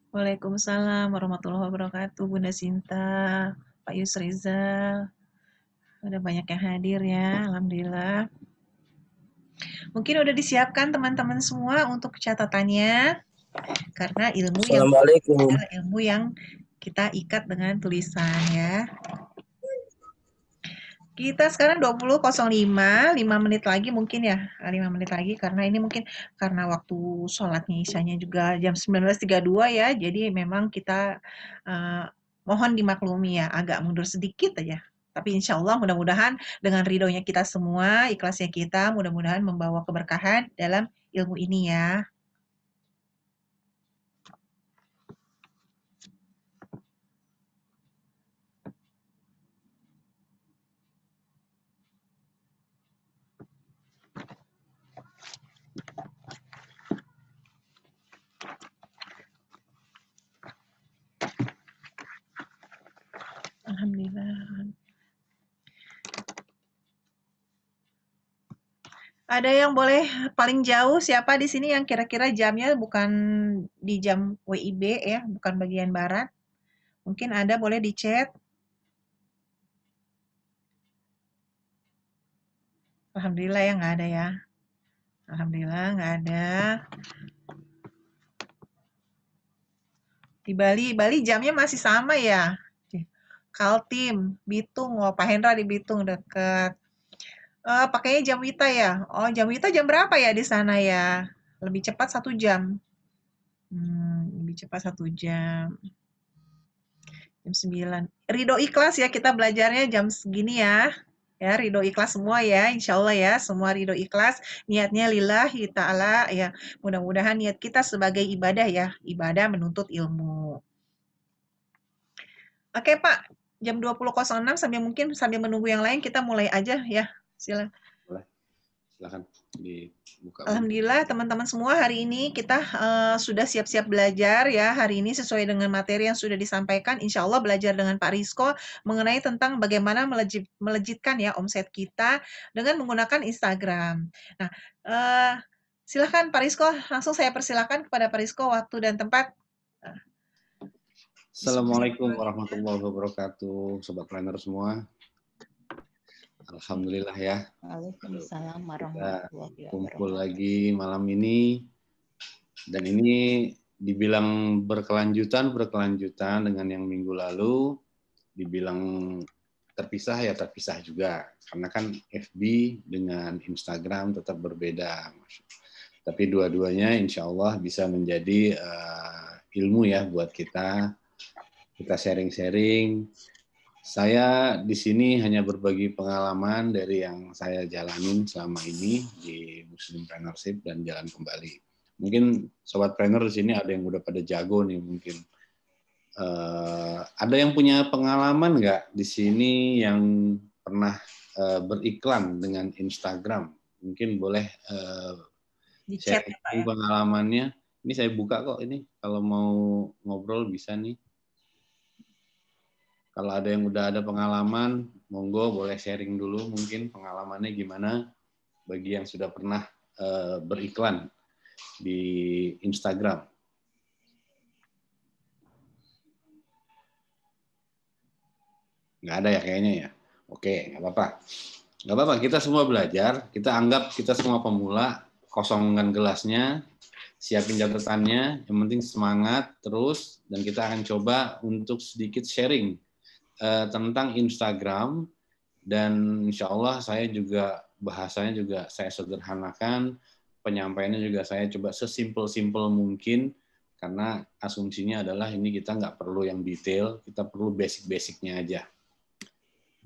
Waalaikumsalam warahmatullahi wabarakatuh, Bunda Sinta, Pak Yusrizal. Ada banyak yang hadir ya, alhamdulillah. Mungkin udah disiapkan teman-teman semua untuk catatannya, karena ilmu yang Assalamualaikum. adalah ilmu yang kita ikat dengan tulisan ya. Kita sekarang 20.05, 5 menit lagi mungkin ya, 5 menit lagi karena ini mungkin karena waktu sholatnya isyanya juga jam 19.32 ya, jadi memang kita mohon dimaklumi ya, agak mundur sedikit aja. Tapi insya Allah mudah-mudahan dengan ridhonya kita semua, ikhlasnya kita, mudah-mudahan membawa keberkahan dalam ilmu ini ya. Alhamdulillah. Ada yang boleh paling jauh siapa di sini yang kira-kira jamnya bukan di jam WIB ya, bukan bagian barat? Mungkin ada, boleh di chat. Alhamdulillah ya nggak ada ya. Alhamdulillah nggak ada. Di Bali jamnya masih sama ya. Kaltim, Bitung, oh Pak Hendra di Bitung deket. Pakainya jam Wita ya. Oh jam Wita jam berapa ya di sana ya? Lebih cepat 1 jam. Lebih cepat 1 jam. Jam 9. Ridho ikhlas ya kita belajarnya jam segini ya. Ya, ridho ikhlas semua ya, insya Allah ya, semua ridho ikhlas, niatnya lillahi ta'ala ya, mudah-mudahan niat kita sebagai ibadah ya, ibadah menuntut ilmu. Oke Pak, jam 20.06 sambil menunggu yang lain, kita mulai aja ya, silakan. Boleh, silakan dibuka. Alhamdulillah teman-teman semua hari ini kita sudah siap-siap belajar ya hari ini sesuai dengan materi yang sudah disampaikan. Insya Allah belajar dengan Pak Rizko mengenai tentang bagaimana melejitkan ya omset kita dengan menggunakan Instagram. Nah silahkan Pak Rizko, langsung saya persilakan kepada Pak Rizko waktu dan tempat. Assalamualaikum warahmatullahi wabarakatuh, Sobat Planner semua. Alhamdulillah ya. Waalaikumsalam warahmatullahi wabarakatuh. Kumpul lagi malam ini, dan ini dibilang berkelanjutan dengan yang minggu lalu, dibilang terpisah ya terpisah juga, karena kan FB dengan Instagram tetap berbeda. Tapi dua-duanya insya Allah bisa menjadi ilmu ya buat kita sharing-sharing. Saya di sini hanya berbagi pengalaman dari yang saya jalanin selama ini di Muslimpreneurship dan jalan kembali. Mungkin Sobat Planner di sini ada yang udah pada jago nih mungkin. Ada yang punya pengalaman nggak di sini yang pernah beriklan dengan Instagram? Mungkin boleh share pengalamannya. Ini saya buka kok ini. Kalau mau ngobrol bisa nih. Kalau ada yang udah ada pengalaman, monggo boleh sharing dulu mungkin pengalamannya gimana bagi yang sudah pernah beriklan di Instagram. Nggak ada ya kayaknya ya. Oke, nggak apa-apa. Nggak apa-apa, kita semua belajar. Kita anggap kita semua pemula, kosongkan gelasnya, siapin catatannya, yang penting semangat terus, dan kita akan coba untuk sedikit sharing tentang Instagram, dan insya Allah saya juga bahasanya juga saya sederhanakan, penyampaiannya juga saya coba sesimpel-simpel mungkin, karena asumsinya adalah ini kita nggak perlu yang detail, kita perlu basic-basicnya aja.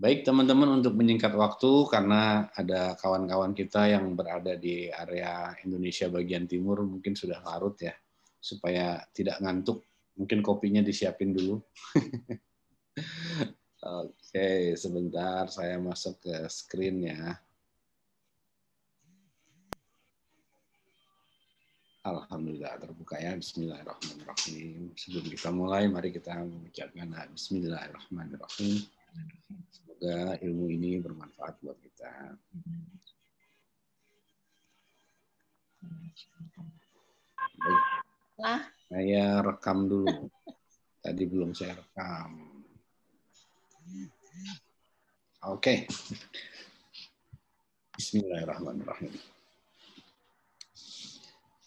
Baik teman-teman, untuk menyingkat waktu karena ada kawan-kawan kita yang berada di area Indonesia bagian timur mungkin sudah larut ya, supaya tidak ngantuk, mungkin kopinya disiapin dulu. Oke, sebentar saya masuk ke screen ya. Alhamdulillah terbuka ya. Bismillahirrahmanirrahim. Sebelum kita mulai, mari kita mengucapkan Bismillahirrahmanirrahim. Semoga ilmu ini bermanfaat buat kita. Baik. Saya rekam dulu. Tadi belum saya rekam. Oke. Bismillahirrahmanirrahim.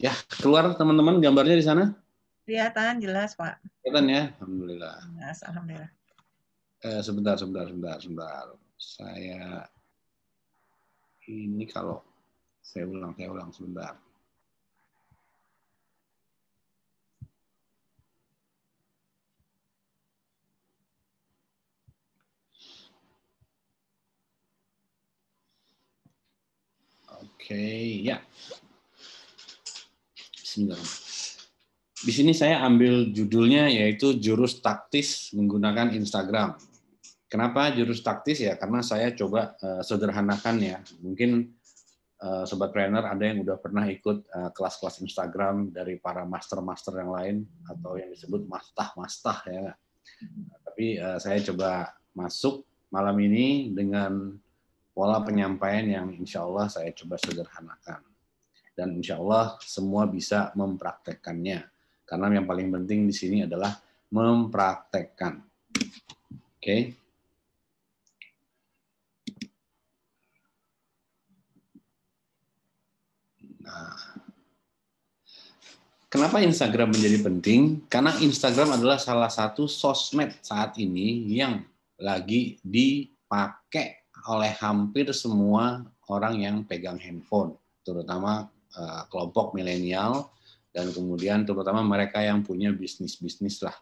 Ya, keluar teman-teman gambarnya di sana? Kelihatan jelas, Pak. Kelihatan ya? Alhamdulillah. Jelas, alhamdulillah. Sebentar. Saya ini kalau saya ulang sebentar. Oke, ya. Di sini saya ambil judulnya yaitu jurus taktis menggunakan Instagram. Kenapa jurus taktis ya? Karena saya coba sederhanakan ya. Mungkin Sobat Trainer ada yang udah pernah ikut kelas-kelas Instagram dari para master-master yang lain atau yang disebut mastah ya. Tapi saya coba masuk malam ini dengan pola penyampaian yang insya Allah saya coba sederhanakan. Dan insya Allah semua bisa mempraktekkannya. Karena yang paling penting di sini adalah mempraktekkan. Oke. Nah, kenapa Instagram menjadi penting? Karena Instagram adalah salah satu sosmed saat ini yang lagi dipakai oleh hampir semua orang yang pegang handphone, terutama kelompok milenial dan kemudian terutama mereka yang punya bisnis lah.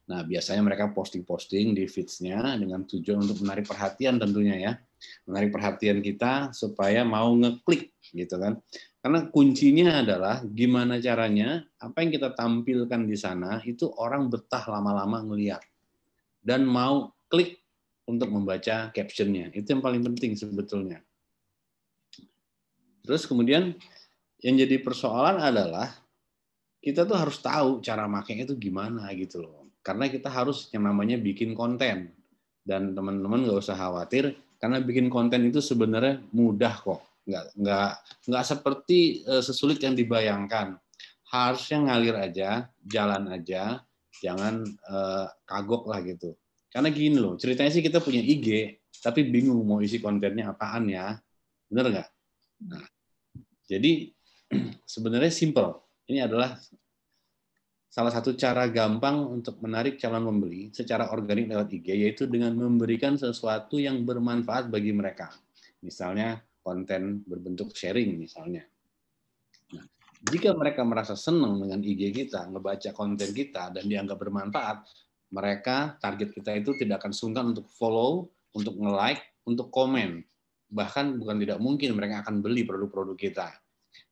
Nah, biasanya mereka posting-posting di feeds-nya dengan tujuan untuk menarik perhatian tentunya ya. Menarik perhatian kita supaya mau ngeklik gitu kan. Karena kuncinya adalah gimana caranya apa yang kita tampilkan di sana itu orang betah lama-lama ngelihat dan mau klik untuk membaca caption-nya. Itu yang paling penting sebetulnya. Terus kemudian yang jadi persoalan adalah kita tuh harus tahu cara makainya itu gimana gitu loh. Karena kita harus yang namanya bikin konten. Dan teman-teman nggak usah khawatir, karena bikin konten itu sebenarnya mudah kok. Nggak seperti sesulit yang dibayangkan. Harusnya ngalir aja, jalan aja, jangan kagok lah gitu. Karena gini loh, ceritanya sih kita punya IG, tapi bingung mau isi kontennya apaan ya. Bener nggak? Nah, jadi sebenarnya simple. Ini adalah salah satu cara gampang untuk menarik calon pembeli secara organik lewat IG, yaitu dengan memberikan sesuatu yang bermanfaat bagi mereka. Misalnya konten berbentuk sharing misalnya. Nah, jika mereka merasa senang dengan IG kita, ngebaca konten kita, dan dianggap bermanfaat, mereka, target kita itu tidak akan sungkan untuk follow, untuk nge-like, untuk komen. Bahkan bukan tidak mungkin mereka akan beli produk-produk kita.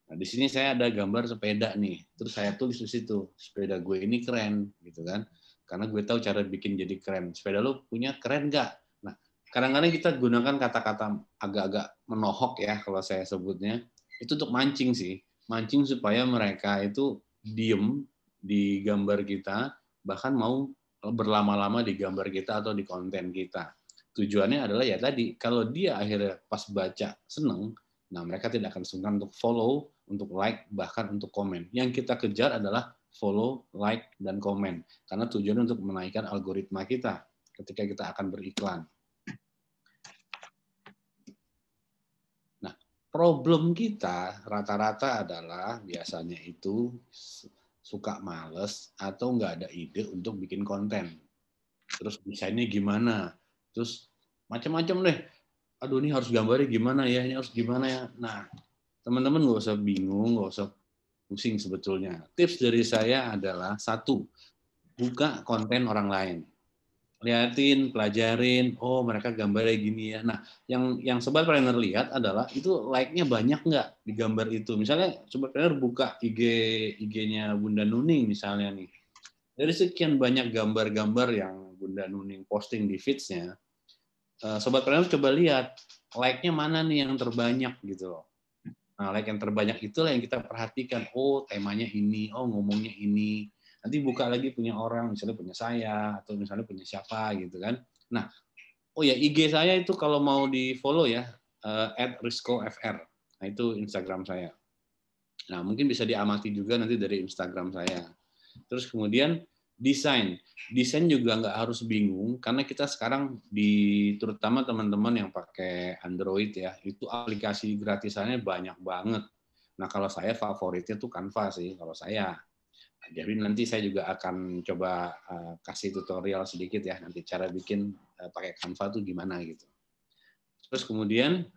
Nah, di sini saya ada gambar sepeda nih. Terus saya tulis di situ, sepeda gue ini keren, gitu kan. Karena gue tahu cara bikin jadi keren. Sepeda lo punya keren nggak? Nah, kadang-kadang kita gunakan kata-kata agak-agak menohok ya, kalau saya sebutnya. Itu untuk mancing sih. Mancing supaya mereka itu diem di gambar kita, bahkan mau berlama-lama di gambar kita atau di konten kita. Tujuannya adalah ya tadi, kalau dia akhirnya pas baca seneng, nah mereka tidak akan sungkan untuk follow, untuk like, bahkan untuk komen. Yang kita kejar adalah follow, like, dan komen. Karena tujuannya untuk menaikkan algoritma kita ketika kita akan beriklan. problem kita rata-rata adalah biasanya itu suka males atau nggak ada ide untuk bikin konten. Terus desainnya gimana? Terus macam-macam deh. Aduh, ini harus gambarnya gimana ya? Ini harus gimana ya? Nah, teman-teman nggak usah bingung, nggak usah pusing sebetulnya. Tips dari saya adalah satu, buka konten orang lain. Liatin, pelajarin, oh mereka gambarnya gini ya. Nah, yang Sobat Planner lihat adalah itu like-nya banyak nggak di gambar itu. Misalnya Sobat Planner buka IG-nya Bunda Nuning misalnya nih. Dari sekian banyak gambar-gambar yang Bunda Nuning posting di feeds-nya, Sobat Planner coba lihat like-nya mana nih yang terbanyak gitu loh. Nah, like yang terbanyak itulah yang kita perhatikan. Oh, temanya ini, oh ngomongnya ini. Nanti buka lagi punya orang, misalnya punya saya, atau misalnya punya siapa gitu kan. Nah, oh ya IG saya itu kalau mau di-follow ya, @riscofr. Nah, itu Instagram saya. Nah, mungkin bisa diamati juga nanti dari Instagram saya. Terus kemudian desain juga nggak harus bingung karena kita sekarang terutama teman-teman yang pakai Android ya, itu aplikasi gratisannya banyak banget. Nah, kalau saya favoritnya tuh Canva sih kalau saya. Jadi nanti saya juga akan coba kasih tutorial sedikit ya nanti cara bikin pakai Canva tuh gimana gitu. Terus kemudian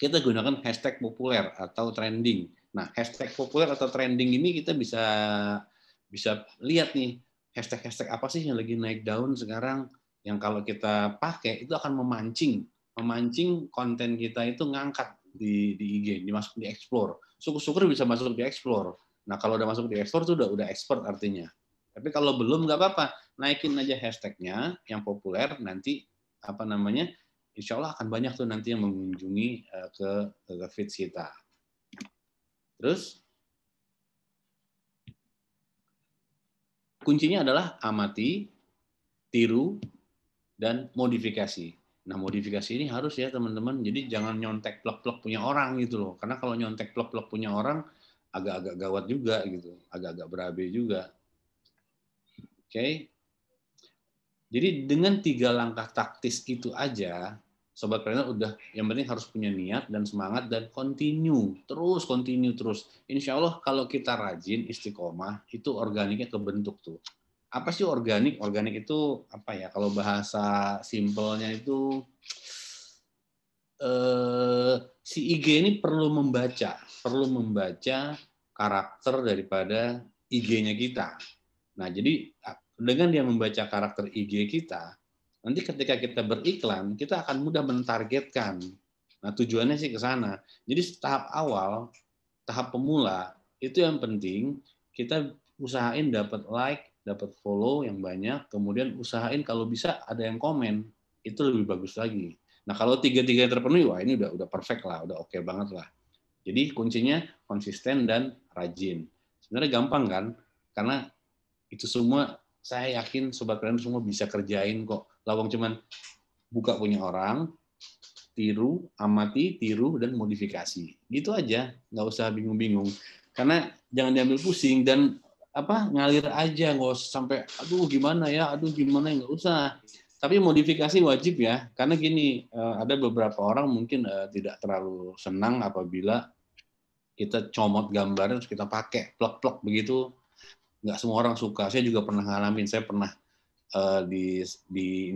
kita gunakan hashtag populer atau trending. Nah, hashtag populer atau trending ini kita bisa lihat nih hashtag apa sih yang lagi naik daun sekarang yang kalau kita pakai itu akan memancing konten kita itu ngangkat di IG, dimasuk di explore. Syukur-syukur bisa masuk di explore. Nah, kalau udah masuk di explore itu udah expert artinya. Tapi kalau belum nggak apa-apa, naikin aja hashtagnya yang populer nanti insya Allah akan banyak tuh nanti yang mengunjungi ke feed kita. Terus kuncinya adalah amati, tiru, dan modifikasi. Nah, modifikasi ini harus ya teman-teman. Jadi jangan nyontek plek-plek punya orang gitu loh. Karena kalau nyontek plek-plek punya orang agak-agak gawat juga gitu, agak-agak berabe juga. Oke. Jadi dengan 3 langkah taktis itu aja, Sobat Planner udah yang penting harus punya niat dan semangat dan continue terus. Insya Allah kalau kita rajin istiqomah itu organiknya kebentuk tuh. Apa sih organik? Organik itu apa ya? Kalau bahasa simpelnya itu si IG ini perlu membaca karakter daripada IG-nya kita. Nah, jadi dengan dia membaca karakter IG kita, nanti ketika kita beriklan, kita akan mudah mentargetkan. Nah, tujuannya sih ke sana. Jadi tahap awal, tahap pemula, itu yang penting kita usahain dapat like, dapat follow yang banyak, kemudian usahain kalau bisa ada yang komen, itu lebih bagus lagi. Nah, kalau tiga-tiga terpenuhi, wah ini udah perfect lah, udah oke banget lah. Jadi kuncinya konsisten dan rajin. Sebenarnya gampang kan? Karena itu semua saya yakin Sobat Planner semua bisa kerjain kok. Lawang cuman buka punya orang, amati, tiru, dan modifikasi. Gitu aja, nggak usah bingung-bingung. Karena jangan diambil pusing dan ngalir aja, nggak usah sampai aduh gimana ya, nggak usah. Tapi modifikasi wajib ya, karena gini, ada beberapa orang mungkin tidak terlalu senang apabila kita comot gambarnya terus kita pakai plek-plek begitu. Nggak semua orang suka. Saya juga pernah ngalamin. Saya pernah di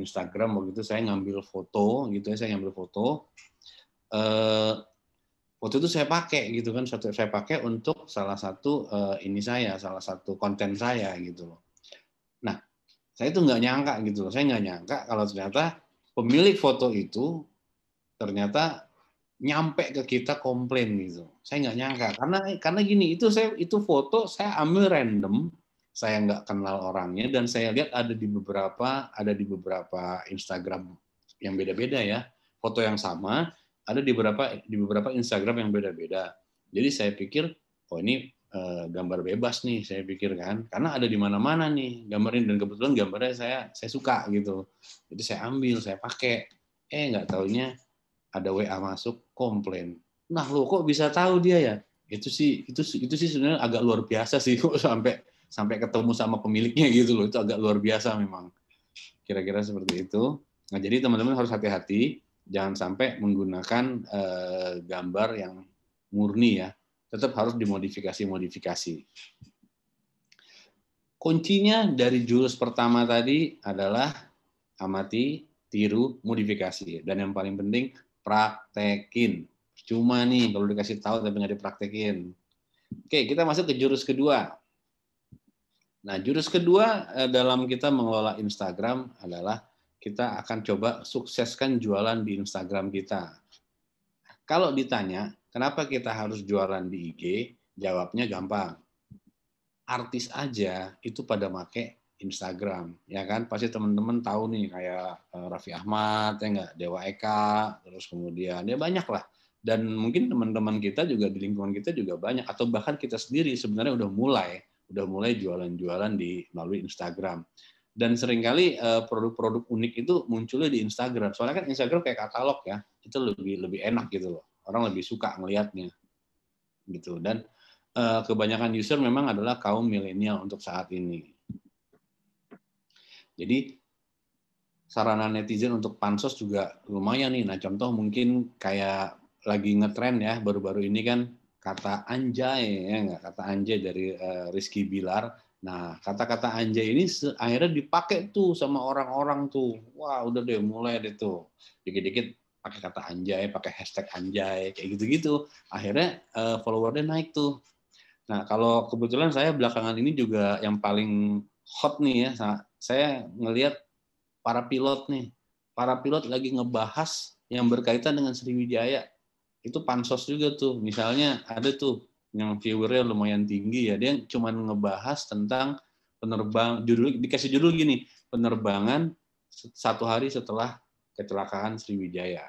Instagram waktu itu saya ngambil foto gitu ya, saya ngambil foto. Foto itu saya pakai gitu kan, saya pakai untuk salah satu salah satu konten saya gitu loh. Nah, saya itu nggak nyangka gitu loh. Saya nggak nyangka kalau ternyata pemilik foto itu ternyata nyampe ke kita komplain gitu. Saya nggak nyangka karena gini, itu foto saya ambil random, saya nggak kenal orangnya dan saya lihat ada di beberapa Instagram yang beda-beda ya, foto yang sama ada di beberapa Instagram yang beda-beda. Jadi saya pikir, oh ini gambar bebas nih, saya pikir kan, karena ada di mana-mana nih gambarin dan kebetulan gambarnya saya suka gitu. Jadi saya ambil, saya pakai, nggak taunya ada WA masuk komplain. Nah, lo kok bisa tahu dia ya? Itu sih sebenarnya agak luar biasa sih kok sampai ketemu sama pemiliknya gitu loh. Itu agak luar biasa memang. Kira-kira seperti itu. Nah, jadi teman-teman harus hati-hati. Jangan sampai menggunakan gambar yang murni ya. Tetap harus dimodifikasi-modifikasi. Kuncinya dari jurus pertama tadi adalah amati, tiru, modifikasi. Dan yang paling penting, praktekin. Cuma nih, kalau dikasih tahu tapi nggak dipraktekin. Oke, kita masuk ke jurus kedua. Nah, jurus kedua dalam kita mengelola Instagram adalah kita akan coba sukseskan jualan di Instagram kita. Kalau ditanya, kenapa kita harus jualan di IG? Jawabnya gampang. Artis aja itu pada make Instagram, ya kan? Pasti teman-teman tahu nih kayak Raffi Ahmad, ya nggak, Dewa Eka, terus kemudian ya banyak lah. Dan mungkin teman-teman kita juga di lingkungan kita juga banyak, atau bahkan kita sendiri sebenarnya udah mulai jualan-jualan di melalui Instagram. Dan seringkali produk-produk unik itu munculnya di Instagram. Soalnya kan Instagram kayak katalog ya, itu lebih enak gitu loh. Orang lebih suka ngelihatnya gitu. Dan kebanyakan user memang adalah kaum milenial untuk saat ini. Jadi sarana netizen untuk pansos juga lumayan nih. Nah, contoh mungkin kayak lagi ngetren ya baru-baru ini kan kata anjay ya nggak, kata anjay dari Rizky Bilar. Nah, kata-kata anjay ini akhirnya dipakai tuh sama orang-orang tuh. Wah, udah deh mulai deh tuh. Dikit-dikit pakai kata anjay, pakai hashtag anjay kayak gitu-gitu. Akhirnya followernya naik tuh. Nah, kalau kebetulan saya belakangan ini juga yang paling hot nih ya, saya ngelihat para pilot nih. Para pilot lagi ngebahas yang berkaitan dengan Sriwijaya. Itu pansos juga tuh. Misalnya ada tuh yang viewernya lumayan tinggi ya, dia cuma ngebahas tentang dikasih judul gini, penerbangan 1 hari setelah kecelakaan Sriwijaya.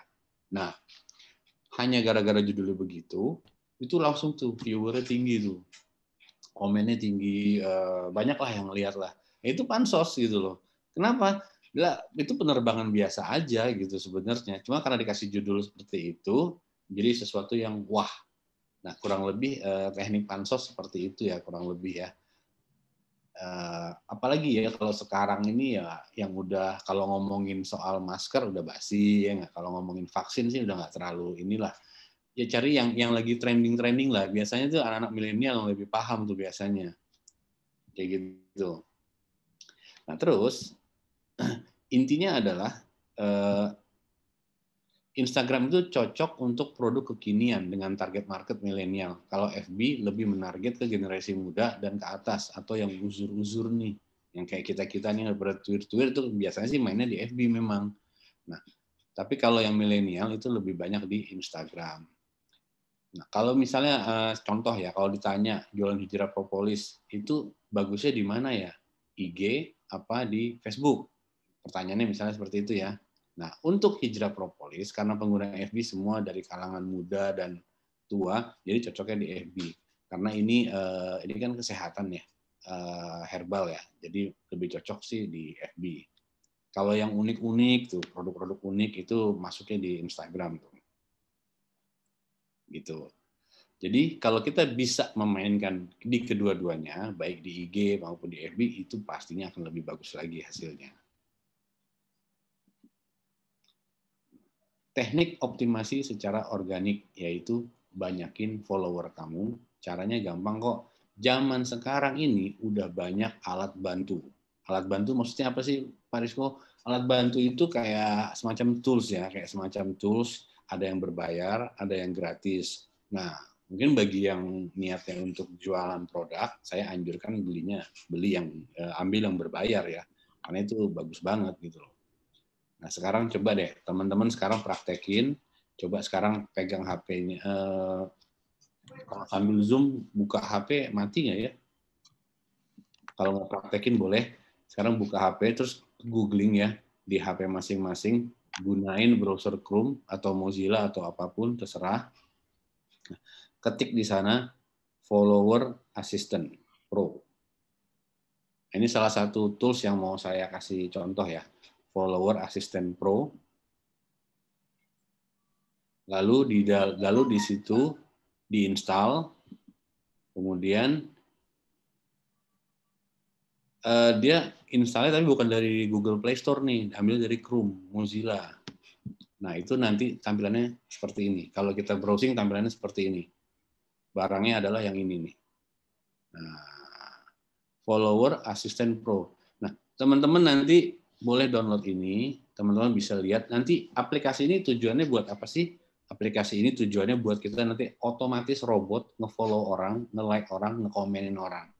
Nah, hanya gara-gara judulnya begitu, itu langsung tuh viewernya tinggi tuh. Komennya tinggi, banyak lah yang lihat lah. Itu pansos gitu loh. Kenapa? Itu penerbangan biasa aja gitu sebenarnya. Cuma karena dikasih judul seperti itu, jadi sesuatu yang wah. Nah, kurang lebih teknik pansos seperti itu ya, kurang lebih ya. Apalagi ya kalau sekarang ini ya yang udah kalau ngomongin soal masker udah basi ya nggak. Kalau ngomongin vaksin sih udah nggak terlalu inilah. Ya cari yang lagi trending lah. Biasanya tuh anak-anak milenial yang lebih paham tuh biasanya. Kayak gitu. Nah, terus intinya adalah Instagram itu cocok untuk produk kekinian dengan target market milenial. Kalau FB lebih menarget ke generasi muda dan ke atas atau yang uzur-uzur nih. Yang kayak kita-kita nih bertweet-tweet itu biasanya sih mainnya di FB memang. Nah, tapi kalau yang milenial itu lebih banyak di Instagram. Nah, kalau misalnya contoh ya, kalau ditanya jualan hijrah propolis itu bagusnya di mana ya? IG apa di Facebook? Pertanyaannya misalnya seperti itu ya. Nah, untuk hijrah propolis karena pengguna FB semua dari kalangan muda dan tua, jadi cocoknya di FB. Karena ini kan kesehatan ya, herbal ya. Jadi lebih cocok sih di FB. Kalau yang unik-unik tuh, produk-produk unik itu masuknya di Instagram tuh. Gitu. Jadi kalau kita bisa memainkan di kedua-duanya, baik di IG maupun di FB, itu pastinya akan lebih bagus lagi hasilnya. Teknik optimasi secara organik, yaitu banyakin follower kamu. Caranya gampang kok. Zaman sekarang ini udah banyak alat bantu. Alat bantu maksudnya apa sih, Pak Rizko? Alat bantu itu kayak semacam tools ya, kayak semacam tools, ada yang berbayar, ada yang gratis. Nah, mungkin bagi yang niatnya untuk jualan produk, saya anjurkan ambil yang berbayar ya, karena itu bagus banget gitu loh. Nah, sekarang coba deh, teman-teman sekarang praktekin, coba sekarang pegang HP-nya, kalau sambil Zoom, buka HP, mati nggak ya? Kalau mau praktekin boleh, sekarang buka HP, terus googling ya, di HP masing-masing, gunain browser Chrome, atau Mozilla, atau apapun, terserah. Ketik di sana, Follower Assistant Pro. Ini salah satu tools yang mau saya kasih contoh ya, Follower Assistant Pro. Lalu di situ diinstal, kemudian dia installnya tapi bukan dari Google Play Store nih, ambil dari Chrome, Mozilla. Nah, itu nanti tampilannya seperti ini. Kalau kita browsing tampilannya seperti ini. Barangnya adalah yang ini nih. Nah, Follower Assistant Pro. Nah, teman-teman nanti boleh download ini, teman-teman bisa lihat nanti aplikasi ini tujuannya buat apa sih? Aplikasi ini tujuannya buat kita nanti otomatis robot nge-follow orang, nge-like orang, nge-komenin orang.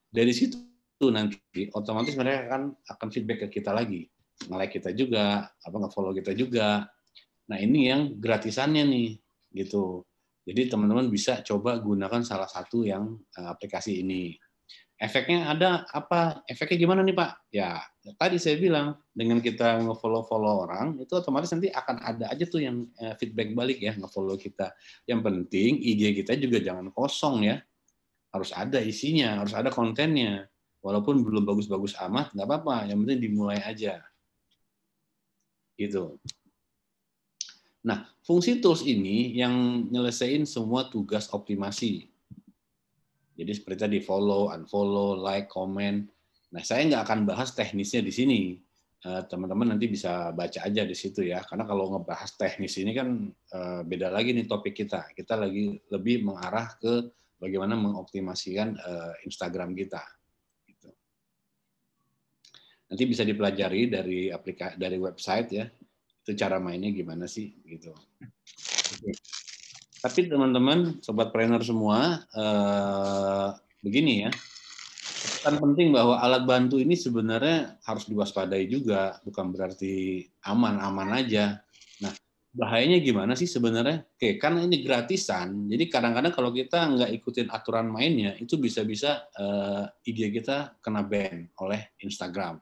Dari situ nanti otomatis mereka akan feedback ke kita lagi, nge-like kita juga, nge-follow kita juga. Nah, ini yang gratisannya nih, gitu. Jadi teman-teman bisa coba gunakan salah satu yang aplikasi ini. Efeknya ada apa? Efeknya gimana nih Pak? Ya, tadi saya bilang dengan kita nge-follow orang, itu otomatis nanti akan ada aja tuh yang feedback balik ya, nge-follow kita. Yang penting IG kita juga jangan kosong ya. Harus ada isinya, harus ada kontennya. Walaupun belum bagus-bagus amat, nggak apa-apa. Yang penting dimulai aja. Gitu. Nah, fungsi tools ini yang nyelesain semua tugas optimasi. Jadi seperti tadi follow, unfollow, like, comment. Nah, saya nggak akan bahas teknisnya di sini. Teman-teman nanti bisa baca aja di situ ya. Karena kalau ngebahas teknis ini kan beda lagi nih topik kita. Kita lagi lebih mengarah ke bagaimana mengoptimasikan Instagram kita. Gitu. Nanti bisa dipelajari dari website ya. Itu cara mainnya gimana sih gitu. Oke. Tapi teman-teman, sobat trainer semua, begini ya, kan penting bahwa alat bantu ini sebenarnya harus diwaspadai juga, bukan berarti aman-aman aja. Nah, bahayanya gimana sih sebenarnya? Oke, karena ini gratisan, jadi kadang-kadang kalau kita nggak ikutin aturan mainnya, itu bisa-bisa IG kita kena ban oleh Instagram.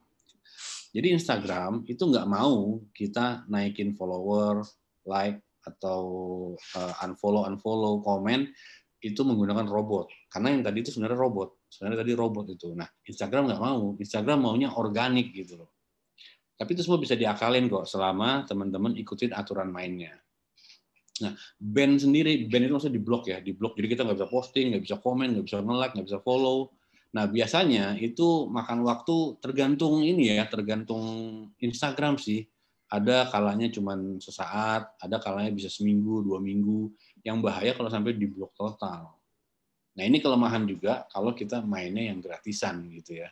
Jadi Instagram itu nggak mau kita naikin follower, like, atau unfollow, komen itu menggunakan robot. Karena yang tadi itu sebenarnya robot. Sebenarnya tadi robot itu. Nah, Instagram nggak mau. Instagram maunya organik gitu loh. Tapi itu semua bisa diakalin kok selama teman-teman ikutin aturan mainnya. Nah, ban sendiri, ban itu maksudnya di-block ya. Di-block, jadi kita nggak bisa posting, nggak bisa komen, nggak bisa nge-like, nggak bisa follow. Nah, biasanya itu makan waktu tergantung ini ya, tergantung Instagram sih. Ada kalanya cuma sesaat, ada kalanya bisa seminggu, 2 minggu. Yang bahaya kalau sampai di-block total. Nah, ini kelemahan juga kalau kita mainnya yang gratisan gitu ya.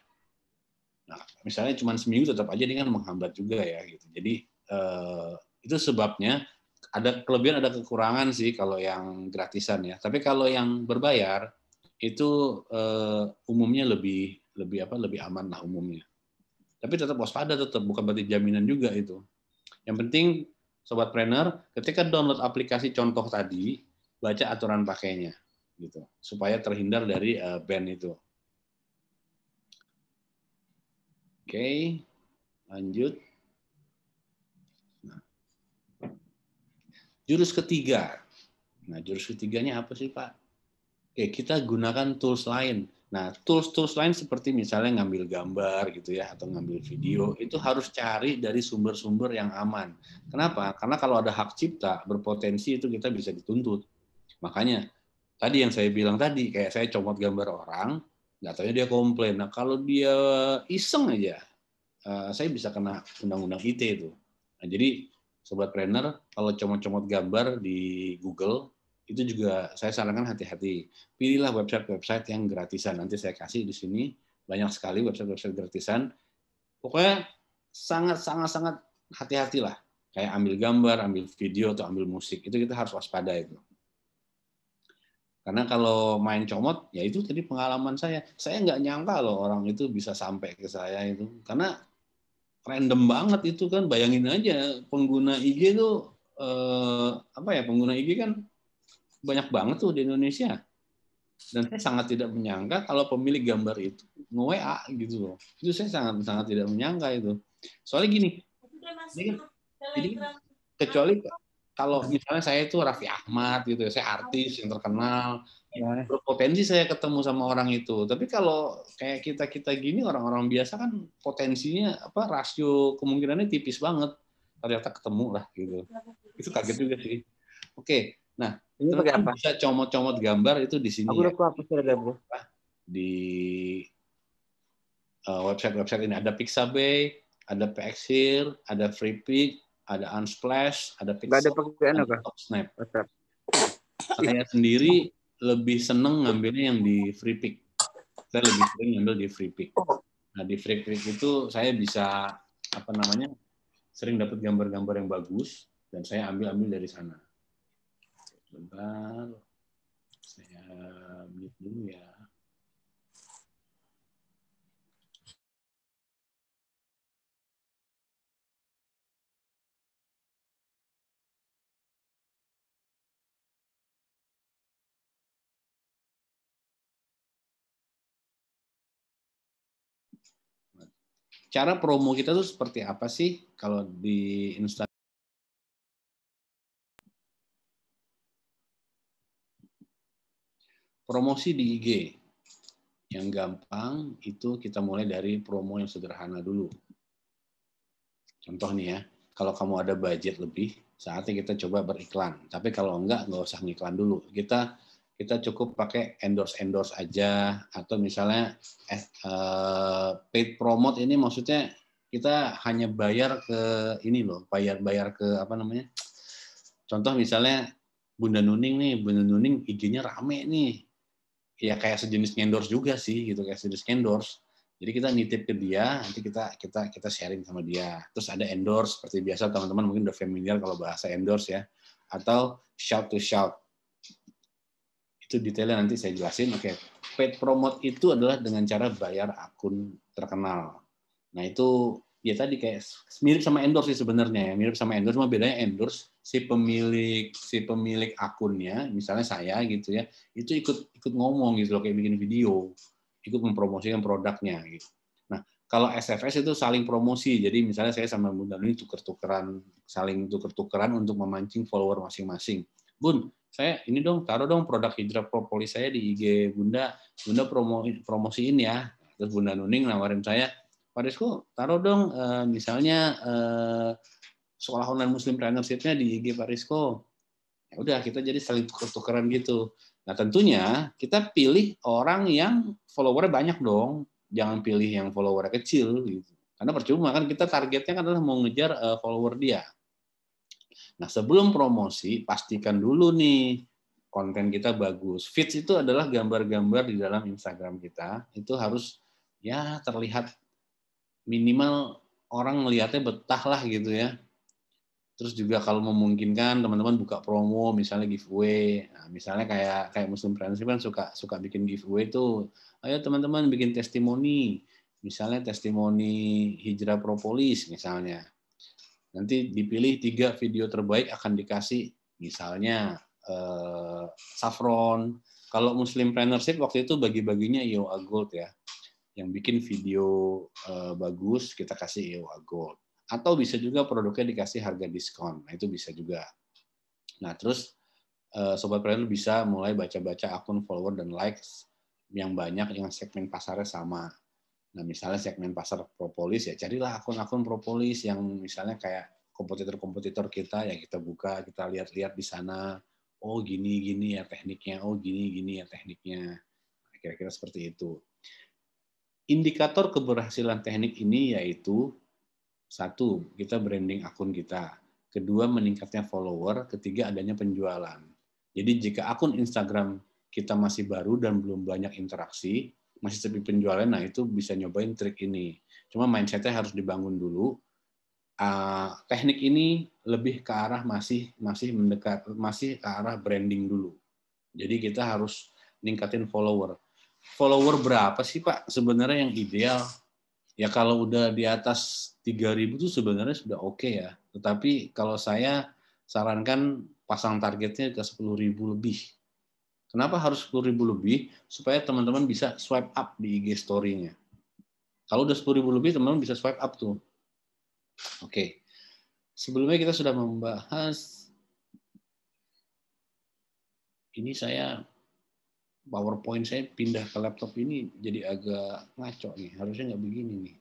Nah, misalnya cuma seminggu tetap aja ini kan menghambat juga ya gitu. Jadi itu sebabnya ada kelebihan ada kekurangan sih kalau yang gratisan ya. Tapi kalau yang berbayar itu umumnya lebih aman lah umumnya. Tapi tetap waspada, tetap bukan berarti jaminan juga itu. Yang penting sobat trainer ketika download aplikasi contoh tadi baca aturan pakainya gitu supaya terhindar dari ban itu. Oke, lanjut. Nah, jurus ketiga. Nah, jurus ketiganya apa sih Pak? Oke, kita gunakan tools lain. Nah, tools lain seperti misalnya ngambil gambar gitu ya, atau ngambil video, itu harus cari dari sumber-sumber yang aman. Kenapa? Karena kalau ada hak cipta, berpotensi itu kita bisa dituntut. Makanya, tadi yang saya bilang tadi, kayak saya comot gambar orang, nggak tahu dia komplain. Nah, kalau dia iseng aja, saya bisa kena undang-undang ITE itu. Nah, jadi, Sobat Trainer, kalau comot-comot gambar di Google, itu juga saya sarankan hati-hati. Pilihlah website-website yang gratisan. Nanti saya kasih di sini banyak sekali website-website gratisan. Pokoknya sangat hati-hatilah. Kayak ambil gambar, ambil video, atau ambil musik. Itu kita harus waspada itu. Karena kalau main comot, ya itu tadi pengalaman saya. Saya nggak nyangka loh orang itu bisa sampai ke saya itu. Karena random banget itu kan. Bayangin aja pengguna IG itu pengguna IG kan banyak banget tuh di Indonesia. Dan saya sangat tidak menyangka kalau pemilik gambar itu nge-WA gitu loh. Itu saya sangat tidak menyangka itu. Soalnya gini, jadi kecuali kalau misalnya saya itu Raffi Ahmad gitu ya, saya artis yang terkenal, berpotensi saya ketemu sama orang itu. Tapi kalau kayak kita gini orang-orang biasa kan potensinya rasio kemungkinannya tipis banget. Ternyata ketemu lah gitu. Itu kaget juga sih. Oke. Nah, ini apa? Bisa comot-comot gambar itu di sini. Aku ya. Di website-website ini ada Pixabay, ada Pexhir, ada Freepik, ada Unsplash, ada Nggak ada Pixel, pakai ada apa? TalkSnap. WhatsApp. Saya sendiri lebih seneng ngambilnya yang di FreePic. Saya lebih sering ngambil di FreePic. Nah, di FreePic itu saya bisa sering dapat gambar-gambar yang bagus dan saya ambil dari sana. Bentar, saya mute dulu ya. Cara promo kita tuh seperti apa sih kalau di Instagram? Promosi di IG. Yang gampang itu kita mulai dari promo yang sederhana dulu. Contoh nih ya, kalau kamu ada budget lebih, saatnya kita coba beriklan. Tapi kalau enggak usah ngiklan dulu. Kita cukup pakai endorse aja, atau misalnya paid promote ini maksudnya kita hanya bayar ke ini loh, bayar ke apa namanya? Contoh misalnya Bunda Nuning IG-nya rame nih. Ya kayak sejenis endorse juga sih gitu, kayak sejenis endorse. Jadi kita nitip ke dia, nanti kita sharing sama dia. Terus ada endorse seperti biasa, teman-teman mungkin udah familiar kalau bahasa endorse ya, atau shout to shout. Itu detailnya nanti saya jelasin. Oke, paid promote itu adalah dengan cara bayar akun terkenal. Nah itu ya tadi kayak mirip sama endorse sih sebenarnya ya, mirip sama endorse, cuma bedanya endorse si pemilik akunnya, misalnya saya gitu ya, itu ikut ngomong gitu loh, kayak bikin video, ikut mempromosikan produknya gitu. Nah kalau SFS itu saling promosi, jadi misalnya saya sama Bunda ini saling tuker-tukeran untuk memancing follower masing-masing. Bun, saya ini dong, taruh dong produk hijrah propolis saya di IG Bunda promosiin ya. Terus Bunda Nuning nawarin saya, Pak Rizko, taruh dong misalnya sekolah online Muslimpreneurship-nya di IG Pak Rizko. Ya udah, kita jadi saling tuker-tukeran gitu. Nah tentunya kita pilih orang yang followernya banyak dong, jangan pilih yang followernya kecil gitu. Karena percuma kan, kita targetnya kan adalah mau ngejar follower dia. Nah sebelum promosi pastikan dulu nih konten kita bagus. Feeds itu adalah gambar-gambar di dalam Instagram kita, itu harus ya terlihat minimal orang melihatnya betah lah gitu ya. Terus juga kalau memungkinkan teman-teman buka promo, misalnya giveaway. Nah, misalnya kayak Muslimpreneurship kan suka bikin giveaway tuh. Ayo teman-teman bikin testimoni. Misalnya testimoni hijrah propolis misalnya. Nanti dipilih 3 video terbaik akan dikasih misalnya saffron. Kalau Muslimpreneurship waktu itu bagi-baginya EOA Gold ya. Yang bikin video bagus kita kasih EOA Gold. Atau bisa juga produknya dikasih harga diskon. Nah, itu bisa juga. Nah, terus Sobat Planner bisa mulai baca-baca akun follower dan likes yang banyak yang segmen pasarnya sama. Nah, misalnya segmen pasar propolis ya carilah akun-akun propolis yang misalnya kayak kompetitor-kompetitor kita, ya kita buka, kita lihat-lihat di sana. Oh, gini ya tekniknya. Oh, gini ya tekniknya. Kira-kira seperti itu. Indikator keberhasilan teknik ini yaitu 1, kita branding akun kita. 2, meningkatnya follower. 3, adanya penjualan. Jadi jika akun Instagram kita masih baru dan belum banyak interaksi, masih sepi penjualan, nah itu bisa nyobain trik ini. Cuma mindset-nya harus dibangun dulu. Teknik ini lebih ke arah masih ke arah branding dulu. Jadi kita harus ningkatin follower. Follower berapa sih Pak sebenarnya yang ideal? Ya kalau udah di atas 3.000 itu sebenarnya sudah oke ya. Tetapi kalau saya sarankan pasang targetnya ke 10.000 lebih. Kenapa harus 10.000 lebih? Supaya teman-teman bisa swipe up di IG story-nya. Kalau udah 10.000 lebih, teman-teman bisa swipe up tuh. Oke. Sebelumnya kita sudah membahas, ini saya PowerPoint saya pindah ke laptop ini jadi agak ngaco nih. Harusnya nggak begini nih.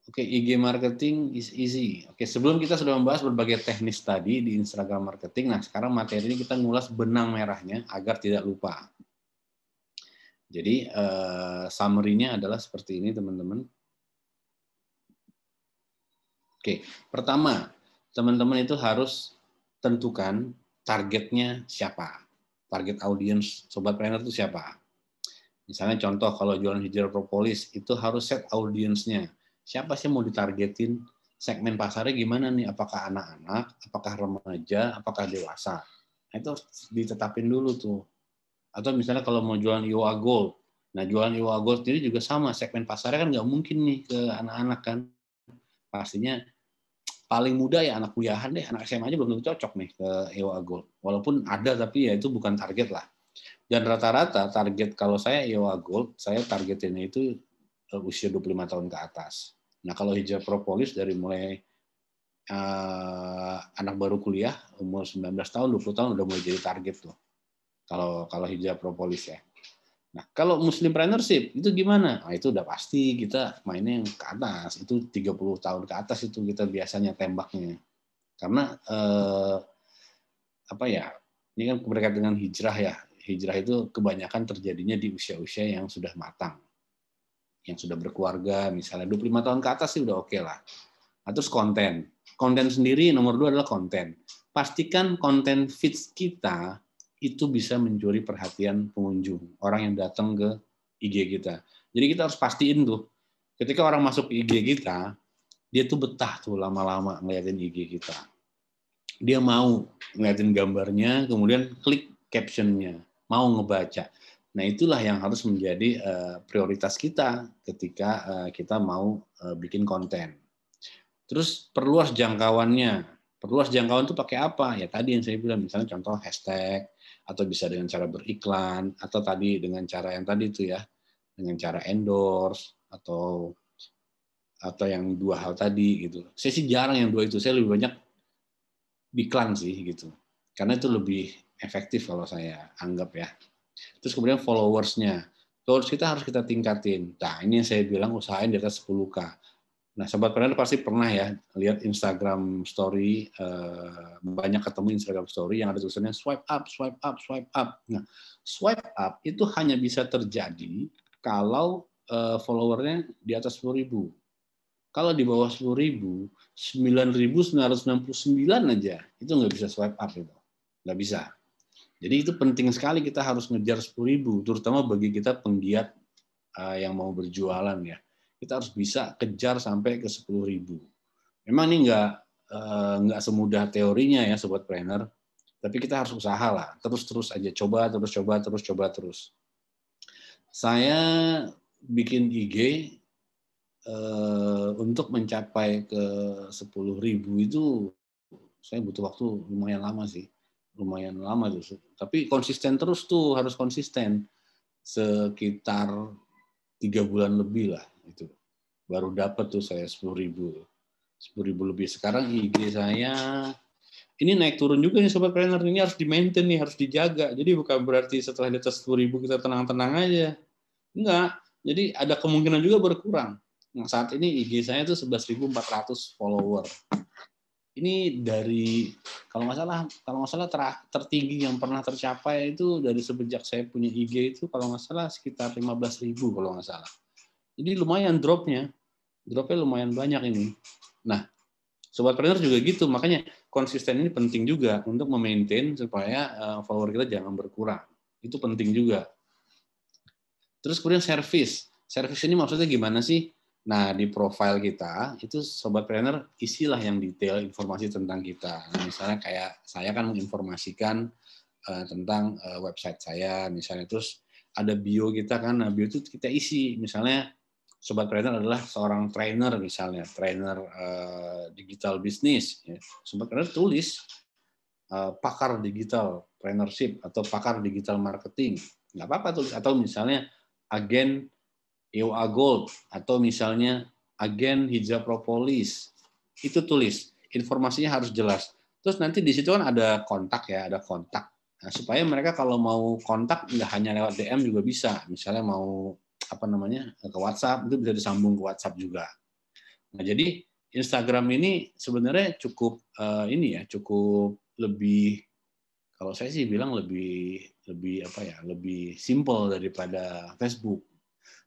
Oke, IG marketing is easy. Oke, sebelum kita sudah membahas berbagai teknis tadi di Instagram marketing, nah sekarang materi ini kita ngulas benang merahnya agar tidak lupa. Jadi summary-nya adalah seperti ini teman-teman. Oke, pertama, teman-teman itu harus tentukan targetnya siapa. Target audiens Sobat Planner itu siapa. Misalnya contoh, kalau jualan hijrah propolis, itu harus set audiensnya. Siapa sih mau ditargetin? Segmen pasarnya gimana nih? Apakah anak-anak, apakah remaja, apakah dewasa? Itu ditetapin dulu tuh. Atau misalnya kalau mau jualan IOA Gold. Nah, jualan IOA Gold sendiri juga sama. Segmen pasarnya kan nggak mungkin nih ke anak-anak kan. Pastinya paling muda ya anak kuliahan deh, anak SMA aja belum tentu cocok nih ke IOA Gold. Walaupun ada, tapi ya itu bukan target lah. Dan rata-rata target kalau saya IOA Gold, saya targetinnya itu usia 25 tahun ke atas. Nah, kalau hijab propolis dari mulai anak baru kuliah, umur 19 tahun, 20 tahun udah mulai jadi target tuh. Kalau hijab propolis ya. Nah, kalau muslimpreneurship itu gimana? Nah, itu udah pasti kita mainnya yang ke atas. Itu 30 tahun ke atas itu kita biasanya tembaknya. Karena apa ya? Ini kan berkaitan dengan hijrah ya. Hijrah itu kebanyakan terjadinya di usia-usia yang sudah matang. Yang sudah berkeluarga, misalnya 25 tahun ke atas sih udah oke lah. Nah, terus konten. Konten sendiri nomor 2 adalah konten. Pastikan konten feeds kita itu bisa mencuri perhatian pengunjung, orang yang datang ke IG kita. Jadi kita harus pastiin tuh, ketika orang masuk ke IG kita, dia tuh betah tuh lama-lama ngeliatin IG kita. Dia mau ngeliatin gambarnya, kemudian klik captionnya, mau ngebaca. Nah, itulah yang harus menjadi prioritas kita ketika kita mau bikin konten. Terus perluas jangkauannya. Perluas jangkauan itu pakai apa? Ya tadi yang saya bilang, misalnya contoh hashtag, atau bisa dengan cara beriklan, atau tadi dengan cara yang tadi itu ya, dengan cara endorse, atau yang dua hal tadi gitu. Saya sih jarang yang dua itu, saya lebih banyak iklan sih gitu. Karena itu lebih efektif kalau saya anggap ya. Terus kemudian followersnya. Followers kita harus kita tingkatin. Nah, ini yang saya bilang usahain di atas 10K. Nah, Sobat Planner pasti pernah ya lihat Instagram story, banyak ketemu Instagram story yang ada tulisannya swipe up, swipe up, swipe up. Nah, swipe up itu hanya bisa terjadi kalau followernya di atas 10.000. Kalau di bawah 10.000, 9.999 aja, itu nggak bisa swipe up itu. Nggak bisa. Jadi itu penting sekali kita harus ngejar 10.000, terutama bagi kita penggiat yang mau berjualan ya. Kita harus bisa kejar sampai ke 10.000. Memang ini nggak semudah teorinya ya Sobat Planner, tapi kita harus usaha lah, terus aja coba terus. Saya bikin IG untuk mencapai ke 10.000 itu saya butuh waktu lumayan lama sih, lumayan lama tuh. Tapi konsisten terus tuh, harus konsisten sekitar 3 bulan lebih lah itu. Baru dapat tuh saya 10.000 lebih. Sekarang IG saya ini naik turun juga nih Sobat Planner, ini harus di-maintain nih, harus dijaga. Jadi bukan berarti setelah di atas 10.000 kita tenang-tenang aja. Enggak. Jadi ada kemungkinan juga berkurang. Nah, saat ini IG saya itu 11.400 follower. Ini dari kalau nggak salah tertinggi yang pernah tercapai itu dari semenjak saya punya IG itu kalau nggak salah sekitar 15.000 kalau nggak salah. Jadi lumayan dropnya lumayan banyak ini. Nah, Sobat Planner juga gitu, makanya konsisten ini penting juga untuk memaintain supaya follower kita jangan berkurang. Itu penting juga. Terus kemudian service. Service ini maksudnya gimana sih? Nah, di profile kita, itu Sobat Planner isilah yang detail informasi tentang kita. Nah, misalnya kayak saya kan menginformasikan tentang website saya, misalnya. Terus ada bio kita kan, nah bio itu kita isi. Misalnya, Sobat Planner adalah seorang trainer misalnya, trainer digital bisnis. Ya. Sobat Planner tulis pakar digital trainership atau pakar digital marketing. Nggak apa-apa tulis. Atau misalnya agen IOA Gold atau misalnya agen hijab propolis. Itu tulis. Informasinya harus jelas. Terus nanti di situ kan ada kontak ya, ada kontak. Nah, supaya mereka kalau mau kontak nggak hanya lewat DM juga bisa. Misalnya mau ke WhatsApp, itu bisa disambung ke WhatsApp juga. Nah, jadi Instagram ini sebenarnya cukup cukup lebih, kalau saya sih bilang lebih simple daripada Facebook.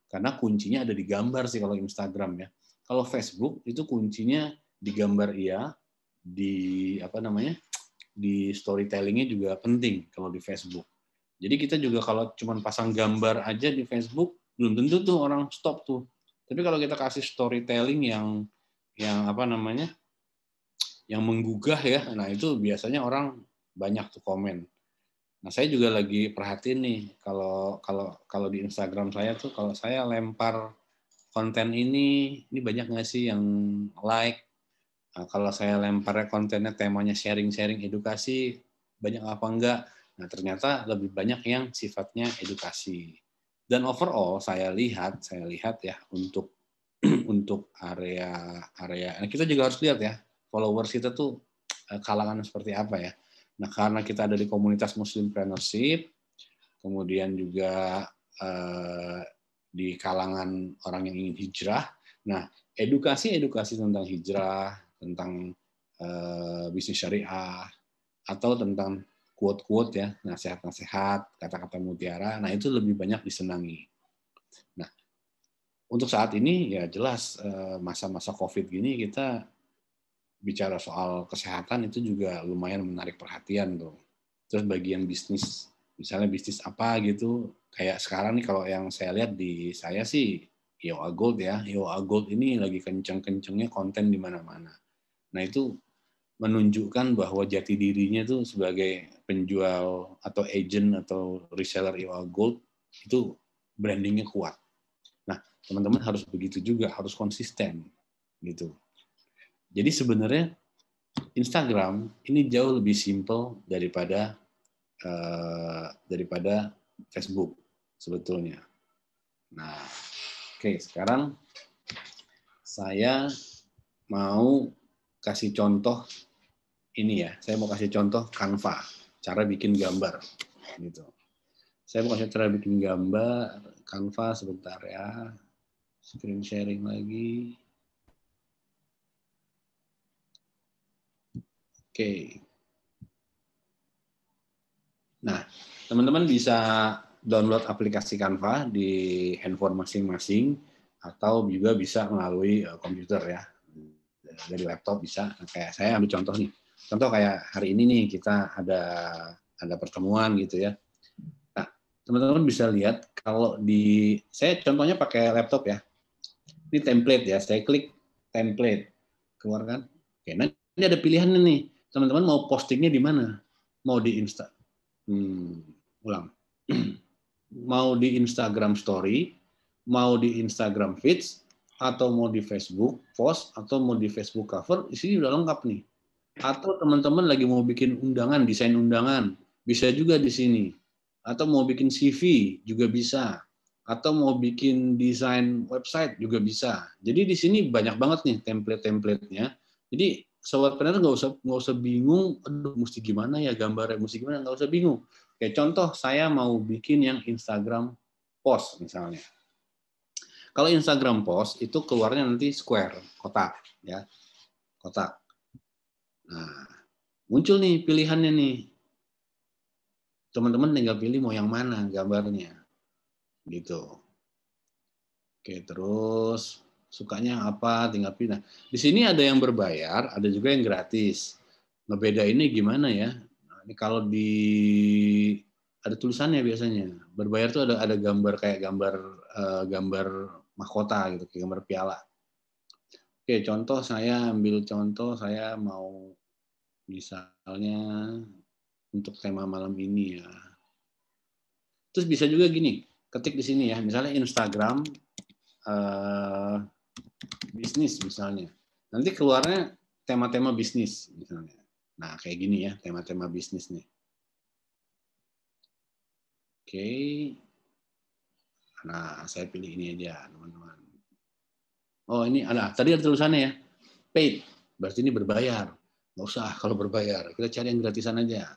Karena kuncinya ada di gambar sih kalau Instagram ya. Kalau Facebook itu kuncinya di gambar iya, di apa namanya, di storytellingnya juga penting kalau di Facebook. Jadi kita juga kalau cuma pasang gambar aja di Facebook belum tentu tuh orang stop tuh. Tapi kalau kita kasih storytelling yang apa namanya, yang menggugah ya, nah itu biasanya orang banyak tuh komen. Nah, saya juga lagi perhatiin nih kalau di Instagram saya tuh kalau saya lempar konten ini banyak nggak sih yang like? Nah, kalau saya lempar kontennya temanya sharing-sharing edukasi, banyak apa enggak? Nah, ternyata lebih banyak yang sifatnya edukasi. Dan overall saya lihat ya untuk untuk area nah kita juga harus lihat ya followers kita tuh kalangan seperti apa ya. Nah, karena kita ada di komunitas Muslimpreneurship, kemudian juga di kalangan orang yang ingin hijrah. Nah, edukasi tentang hijrah, tentang bisnis syariah, atau tentang quote-quote ya, nasihat-nasihat, kata-kata mutiara, nah itu lebih banyak disenangi. Nah, untuk saat ini ya jelas masa-masa COVID gini kita bicara soal kesehatan itu juga lumayan menarik perhatian tuh. Terus bagian bisnis, misalnya bisnis apa gitu, kayak sekarang nih kalau yang saya lihat di saya sih Yoa Gold ya. Yoa Gold ini lagi kenceng-kencengnya konten di mana-mana. Nah itu menunjukkan bahwa jati dirinya tuh sebagai penjual atau agent atau reseller Yoa Gold itu brandingnya kuat. Nah teman-teman harus begitu juga, harus konsisten gitu. Jadi sebenarnya Instagram ini jauh lebih simple daripada Facebook sebetulnya. Nah, oke, sekarang saya mau kasih contoh ini ya. Saya mau kasih contoh Canva, cara bikin gambar gitu. Saya mau kasih cara bikin gambar Canva sebentar ya. Screen sharing lagi. Oke. Nah, teman-teman bisa download aplikasi Canva di handphone masing-masing atau juga bisa melalui komputer ya. Dari laptop bisa. Nah, kayak saya ambil contoh nih. Contoh kayak hari ini nih kita ada pertemuan gitu ya. Nah, teman-teman bisa lihat kalau saya contohnya pakai laptop ya. Ini template ya. Saya klik template. Keluar kan? Oke, nah ini ada pilihan nih. Teman-teman mau postingnya di mana? Mau di ulang. Mau di Instagram Story, mau di Instagram Feeds, atau mau di Facebook Post, atau mau di Facebook Cover, di sini udah lengkap nih. Atau teman-teman lagi mau bikin undangan, desain undangan, bisa juga di sini. Atau mau bikin CV juga bisa. Atau mau bikin desain website juga bisa. Jadi di sini banyak banget nih template-templatenya. Jadi sobat planner nggak usah bingung, aduh mesti gimana ya gambarnya, mesti gimana, nggak usah bingung. Kayak contoh saya mau bikin yang Instagram post misalnya. Kalau Instagram post itu keluarnya nanti square, kotak ya. Kotak. Nah, muncul nih pilihannya nih. Teman-teman tinggal pilih mau yang mana gambarnya. Gitu. Oke, terus sukanya apa tinggal pilih. Nah, di sini ada yang berbayar, ada juga yang gratis. Ngebedainnya gimana ya? Nah, ini kalau ada tulisannya biasanya. Berbayar tuh ada gambar kayak gambar mahkota gitu, kayak gambar piala. Oke, ambil contoh saya mau misalnya untuk tema malam ini ya. Terus bisa juga gini, ketik di sini ya, misalnya Instagram bisnis misalnya. Nanti keluarnya tema-tema bisnis misalnya. Nah, kayak gini ya, tema-tema bisnis nih. Oke. Nah, saya pilih ini aja, teman-teman. Oh, ini ada. Tadi ada tulisannya ya. Paid. Berarti ini berbayar. Nggak usah kalau berbayar. Kita cari yang gratisan aja.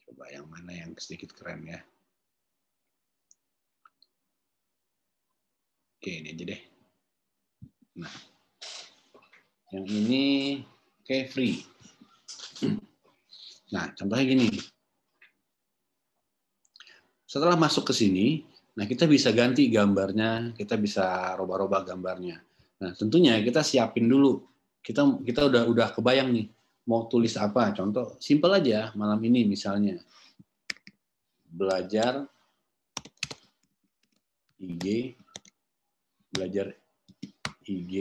Coba yang mana yang sedikit keren ya. Oke, ini aja deh. Nah, yang ini free. Nah, contohnya gini. Setelah masuk ke sini, Nah, kita bisa ganti gambarnya, kita bisa robah-robah gambarnya. Nah, tentunya kita siapin dulu. Kita udah kebayang nih mau tulis apa. Contoh simpel aja malam ini misalnya. Belajar IG, belajar IG,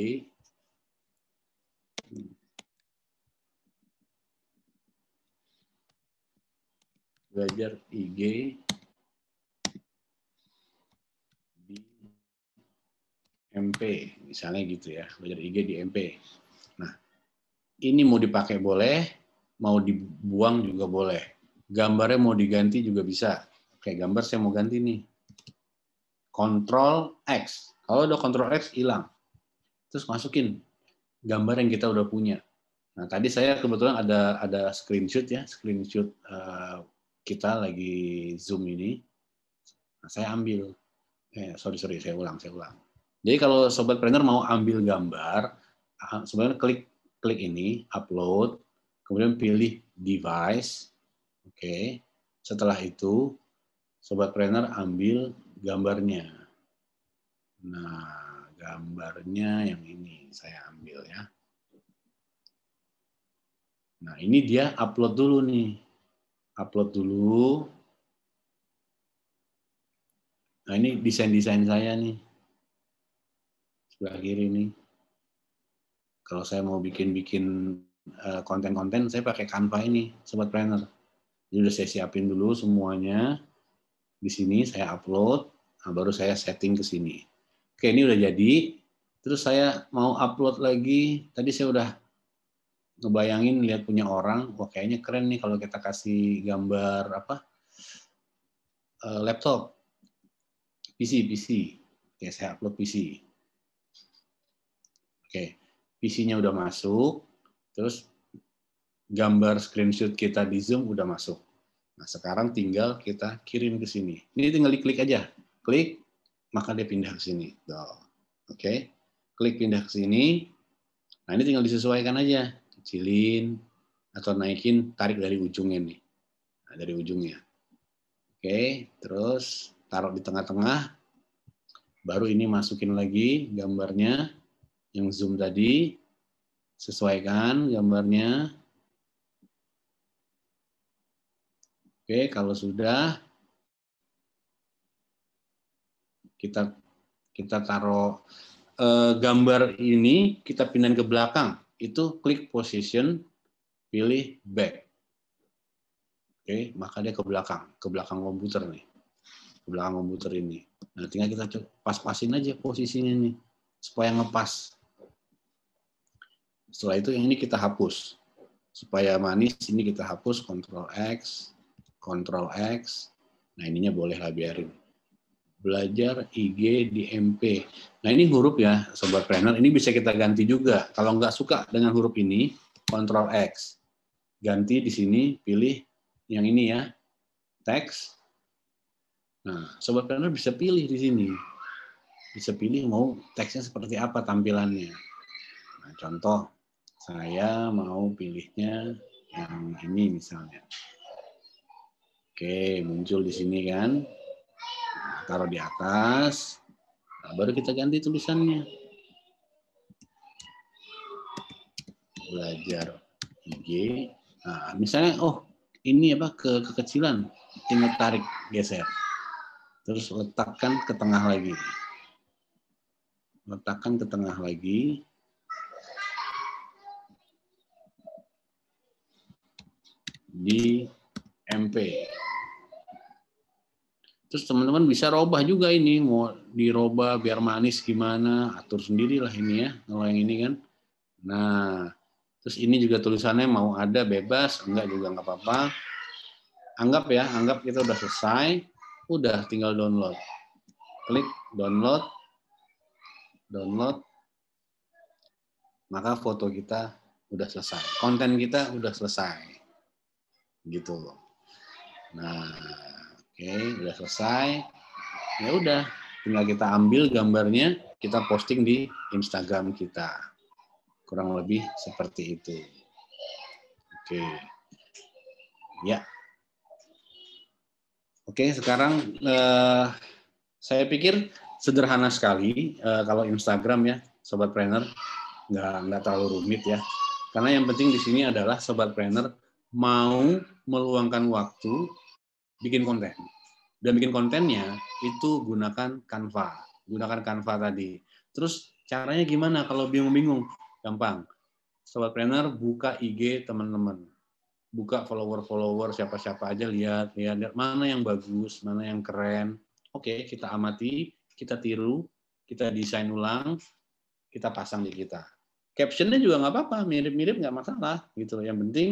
belajar IG di MP, misalnya gitu ya, belajar IG di MP. Nah, ini mau dipakai boleh, mau dibuang juga boleh. Gambarnya mau diganti juga bisa. Oke, gambar saya mau ganti nih. Ctrl X. Kalau udah Ctrl X hilang. Terus masukin gambar yang kita udah punya. Nah, tadi saya kebetulan ada screenshot ya, screenshot kita lagi Zoom ini. Nah, saya ambil. Sorry, saya ulang. Jadi kalau Sobat Planner mau ambil gambar, sebenarnya klik ini, upload, kemudian pilih device. Oke. Setelah itu, Sobat Planner ambil gambarnya. Nah, gambarnya yang ini saya ambil ya. Nah, ini dia upload dulu nih. Upload dulu. Nah, ini desain-desain saya nih. Sebelah kiri nih. Kalau saya mau bikin konten-konten, saya pakai Canva ini, Sobat Planner. Jadi udah saya siapin dulu semuanya. Di sini saya upload, nah baru saya setting ke sini. Oke, ini udah jadi. Terus saya mau upload lagi. Tadi saya udah ngebayangin lihat punya orang, wah kayaknya keren nih kalau kita kasih gambar apa laptop, PC. Oke, saya upload PC. Oke, PC-nya udah masuk, terus gambar screenshot kita di Zoom udah masuk. Nah, sekarang tinggal kita kirim ke sini. Ini tinggal diklik aja. Klik, maka dia pindah ke sini. Oke. Klik pindah ke sini. Nah, ini tinggal disesuaikan aja. Kecilin atau naikin, tarik dari ujungnya nih. Nah, dari ujungnya. Oke, terus taruh di tengah-tengah. Baru ini masukin lagi gambarnya yang zoom tadi. Sesuaikan gambarnya. Oke, kalau sudah kita taruh gambar ini, kita pindahin ke belakang. Itu klik position, pilih back. Oke, maka dia ke belakang komputer nih. Ke belakang komputer ini. Nah, tinggal kita pas-pasin aja posisinya nih supaya ngepas. Setelah itu yang ini kita hapus. Supaya manis ini kita hapus Ctrl X. Nah, ininya bolehlah biarin. Belajar IG di MP. Nah, ini huruf ya, Sobat Planner. Ini bisa kita ganti juga. Kalau nggak suka dengan huruf ini, Ctrl X. Ganti di sini, pilih yang ini ya, teks. Nah, Sobat Planner bisa pilih di sini. Bisa pilih mau teksnya seperti apa tampilannya. Nah, contoh, saya mau pilihnya yang ini misalnya. Oke, muncul di sini kan. Nah, taruh di atas. Nah, baru kita ganti tulisannya. Belajar IG. Nah, misalnya, oh ini apa kekecilan, tinggal tarik, geser. Terus letakkan ke tengah lagi. Letakkan ke tengah lagi. Di MP. Terus teman-teman bisa robah juga ini, mau dirobah biar manis gimana, atur sendirilah ini ya, kalau yang ini kan. Nah, terus ini juga tulisannya mau ada bebas, enggak juga nggak apa-apa. Anggap kita udah selesai, udah tinggal download. Klik download, maka foto kita udah selesai, konten kita udah selesai, gitu loh. Nah, oke, udah selesai. Ya udah, tinggal kita ambil gambarnya, kita posting di Instagram kita. Kurang lebih seperti itu. Oke. Ya. Oke, sekarang Saya pikir sederhana sekali kalau Instagram ya, Sobat Planner, nggak terlalu rumit ya. Karena yang penting di sini adalah Sobat Planner mau meluangkan waktu bikin konten. Dan bikin kontennya itu gunakan Canva. Gunakan Canva tadi. Terus caranya gimana kalau bingung-bingung? Gampang. Sobat Planner buka IG teman-teman. Buka follower-follower siapa-siapa aja, lihat mana yang bagus, mana yang keren. Oke, kita amati, kita tiru, kita desain ulang, kita pasang di kita. Captionnya juga nggak apa-apa, mirip-mirip nggak masalah gitu. Yang penting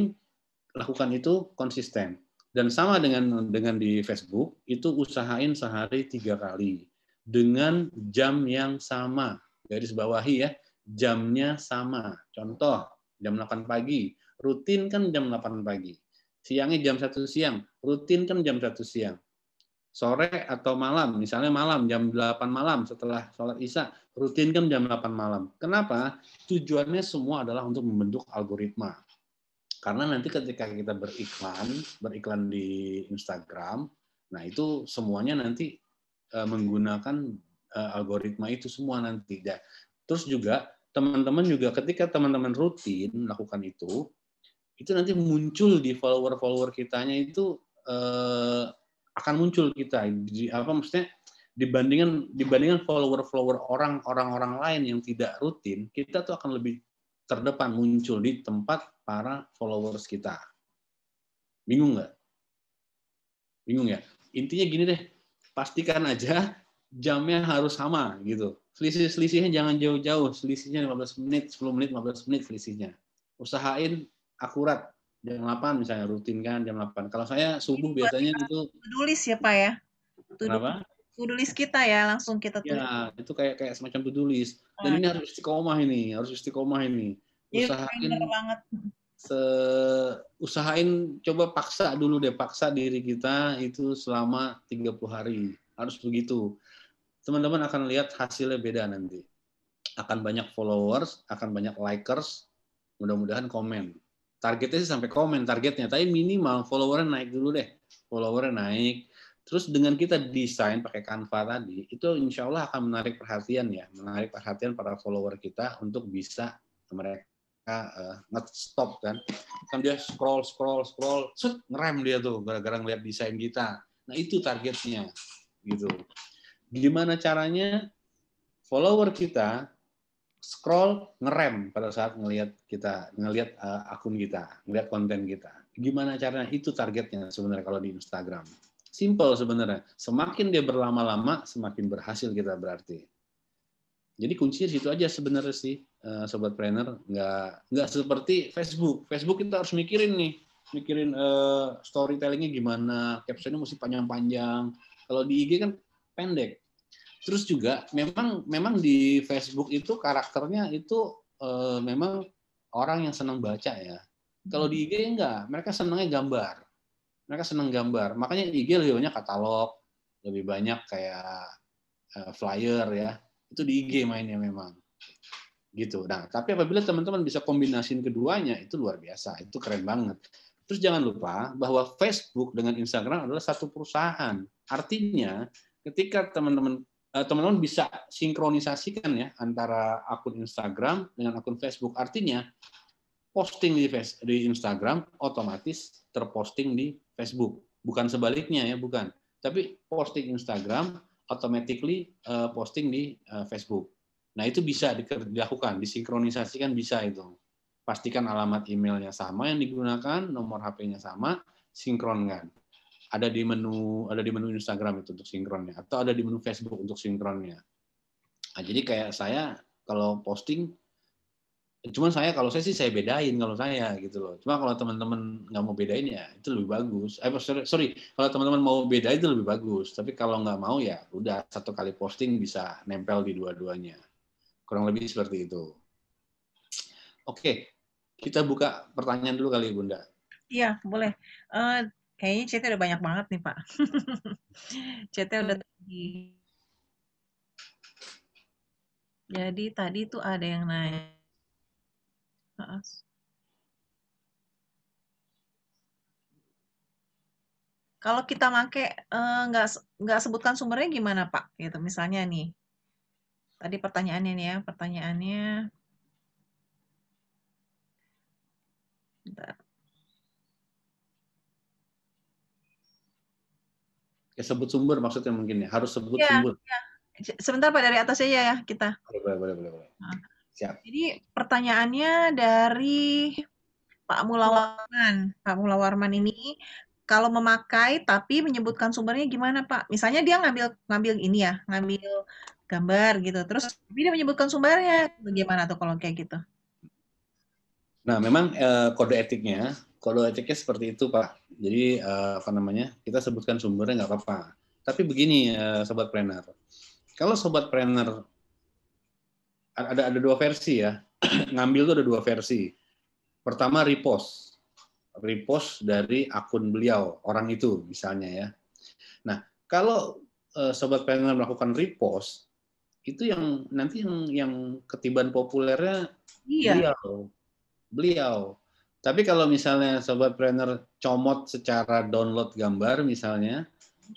lakukan itu konsisten. Dan sama dengan di Facebook, itu usahain sehari 3 kali dengan jam yang sama. Garis bawahi ya, jamnya sama. Contoh, jam 8 pagi, rutin kan jam 8 pagi. Siangnya jam 1 siang, rutin kan jam 1 siang. Sore atau malam, misalnya malam, jam 8 malam setelah sholat isya, rutin kan jam 8 malam. Kenapa? Tujuannya semua adalah untuk membentuk algoritma. Karena nanti ketika kita beriklan di Instagram, nah itu semuanya nanti menggunakan algoritma itu semua nanti. Terus juga teman-teman juga ketika teman-teman rutin melakukan itu nanti muncul di follower-follower kitanya itu akan muncul kita. Maksudnya dibandingkan follower-follower orang-orang lain yang tidak rutin, kita tuh akan lebih terdepan muncul di tempat para followers kita. Bingung nggak? Bingung ya? Intinya gini deh, pastikan aja jamnya harus sama gitu. Selisihnya jangan jauh-jauh, selisihnya 15 menit, 10 menit, 15 menit selisihnya. Usahain akurat, jam 8 misalnya rutin kan jam 8. Kalau saya subuh biasanya itu tulis ya Pak ya. Kenapa? Tulis kita ya, langsung kita tulis. Ya, itu kayak semacam to-do list. Dan ini harus istiqomah ini. Usahain banget. Usahain coba paksa diri kita itu selama 30 hari. Harus begitu. Teman-teman akan lihat hasilnya beda nanti. Akan banyak followers, akan banyak likers, mudah-mudahan komen. Targetnya sih sampai komen targetnya, tapi minimal followernya naik dulu deh. Followernya naik. Terus dengan kita desain pakai Canva tadi, itu insya Allah akan menarik perhatian para follower kita untuk bisa mereka nge-stop kan dia scroll, ngerem dia tuh gara-gara ngeliat desain kita. Nah itu targetnya gitu. Gimana caranya follower kita scroll ngerem pada saat ngelihat akun kita, ngelihat konten kita. Gimana caranya? Itu targetnya sebenarnya kalau di Instagram. Simple sebenarnya. Semakin dia berlama-lama, semakin berhasil kita berarti. Jadi kuncinya situ aja sebenarnya sih, Sobat Planner. Nggak seperti Facebook. Facebook kita harus mikirin storytellingnya gimana, captionnya mesti panjang-panjang. Kalau di IG kan pendek. Terus juga memang di Facebook itu karakternya itu memang orang yang senang baca ya. Kalau di IG enggak, mereka senangnya gambar. Mereka senang gambar. Makanya IG lebih banyak katalog, lebih banyak kayak flyer ya. Itu di IG mainnya memang. Gitu. Nah, tapi apabila teman-teman bisa kombinasiin keduanya, itu luar biasa. Itu keren banget. Terus jangan lupa bahwa Facebook dengan Instagram adalah satu perusahaan. Artinya, ketika teman-teman bisa sinkronisasikan ya antara akun Instagram dengan akun Facebook. Artinya, posting di Instagram otomatis terposting di Facebook. Bukan sebaliknya ya, bukan. Tapi posting Instagram automatically posting di Facebook. Nah, itu bisa dilakukan, disinkronisasikan bisa itu. Pastikan alamat emailnya sama yang digunakan, nomor HP-nya sama, sinkronkan. Ada di menu Instagram itu untuk sinkronnya, atau ada di menu Facebook untuk sinkronnya. Nah, jadi kayak saya kalau posting, kalau saya bedain kalau saya gitu loh. Cuma kalau teman-teman nggak mau bedain ya itu lebih bagus. Kalau teman-teman mau bedain itu lebih bagus. Tapi kalau nggak mau ya udah satu kali posting bisa nempel di dua-duanya. Kurang lebih seperti itu. Oke, kita buka pertanyaan dulu kali Bunda. Iya, boleh. Kayaknya chatnya udah banyak banget nih Pak. Chatnya udah tinggi. Jadi tadi tuh ada yang nanya. Kalau kita make nggak sebutkan sumbernya gimana Pak? Gitu misalnya nih. Tadi pertanyaannya nih ya, pertanyaannya. Bentar. Ya, sebut sumber maksudnya mungkin ya, harus sebut Iya, sumber. iya. Sebentar Pak, dari atas aja ya kita. Boleh. Nah, Siap. jadi pertanyaannya dari Pak Mulawarman. Pak Mulawarman ini kalau memakai tapi menyebutkan sumbernya gimana Pak? Misalnya dia ngambil ngambil ini ya, ngambil gambar gitu. Terus tapi dia menyebutkan sumbernya. Bagaimana tuh kalau kayak gitu? Nah, memang kode etiknya seperti itu, Pak. Jadi apa namanya? Kita sebutkan sumbernya nggak apa-apa. Tapi begini, sobat planner. Kalau sobat planner ada dua versi ya. Ngambil tuh ada dua versi. Pertama repost dari akun beliau, orang itu misalnya ya. Nah, kalau sobat planner melakukan repost, itu yang nanti yang ketiban populernya Iya. beliau. Tapi kalau misalnya sobat planner comot secara download gambar misalnya,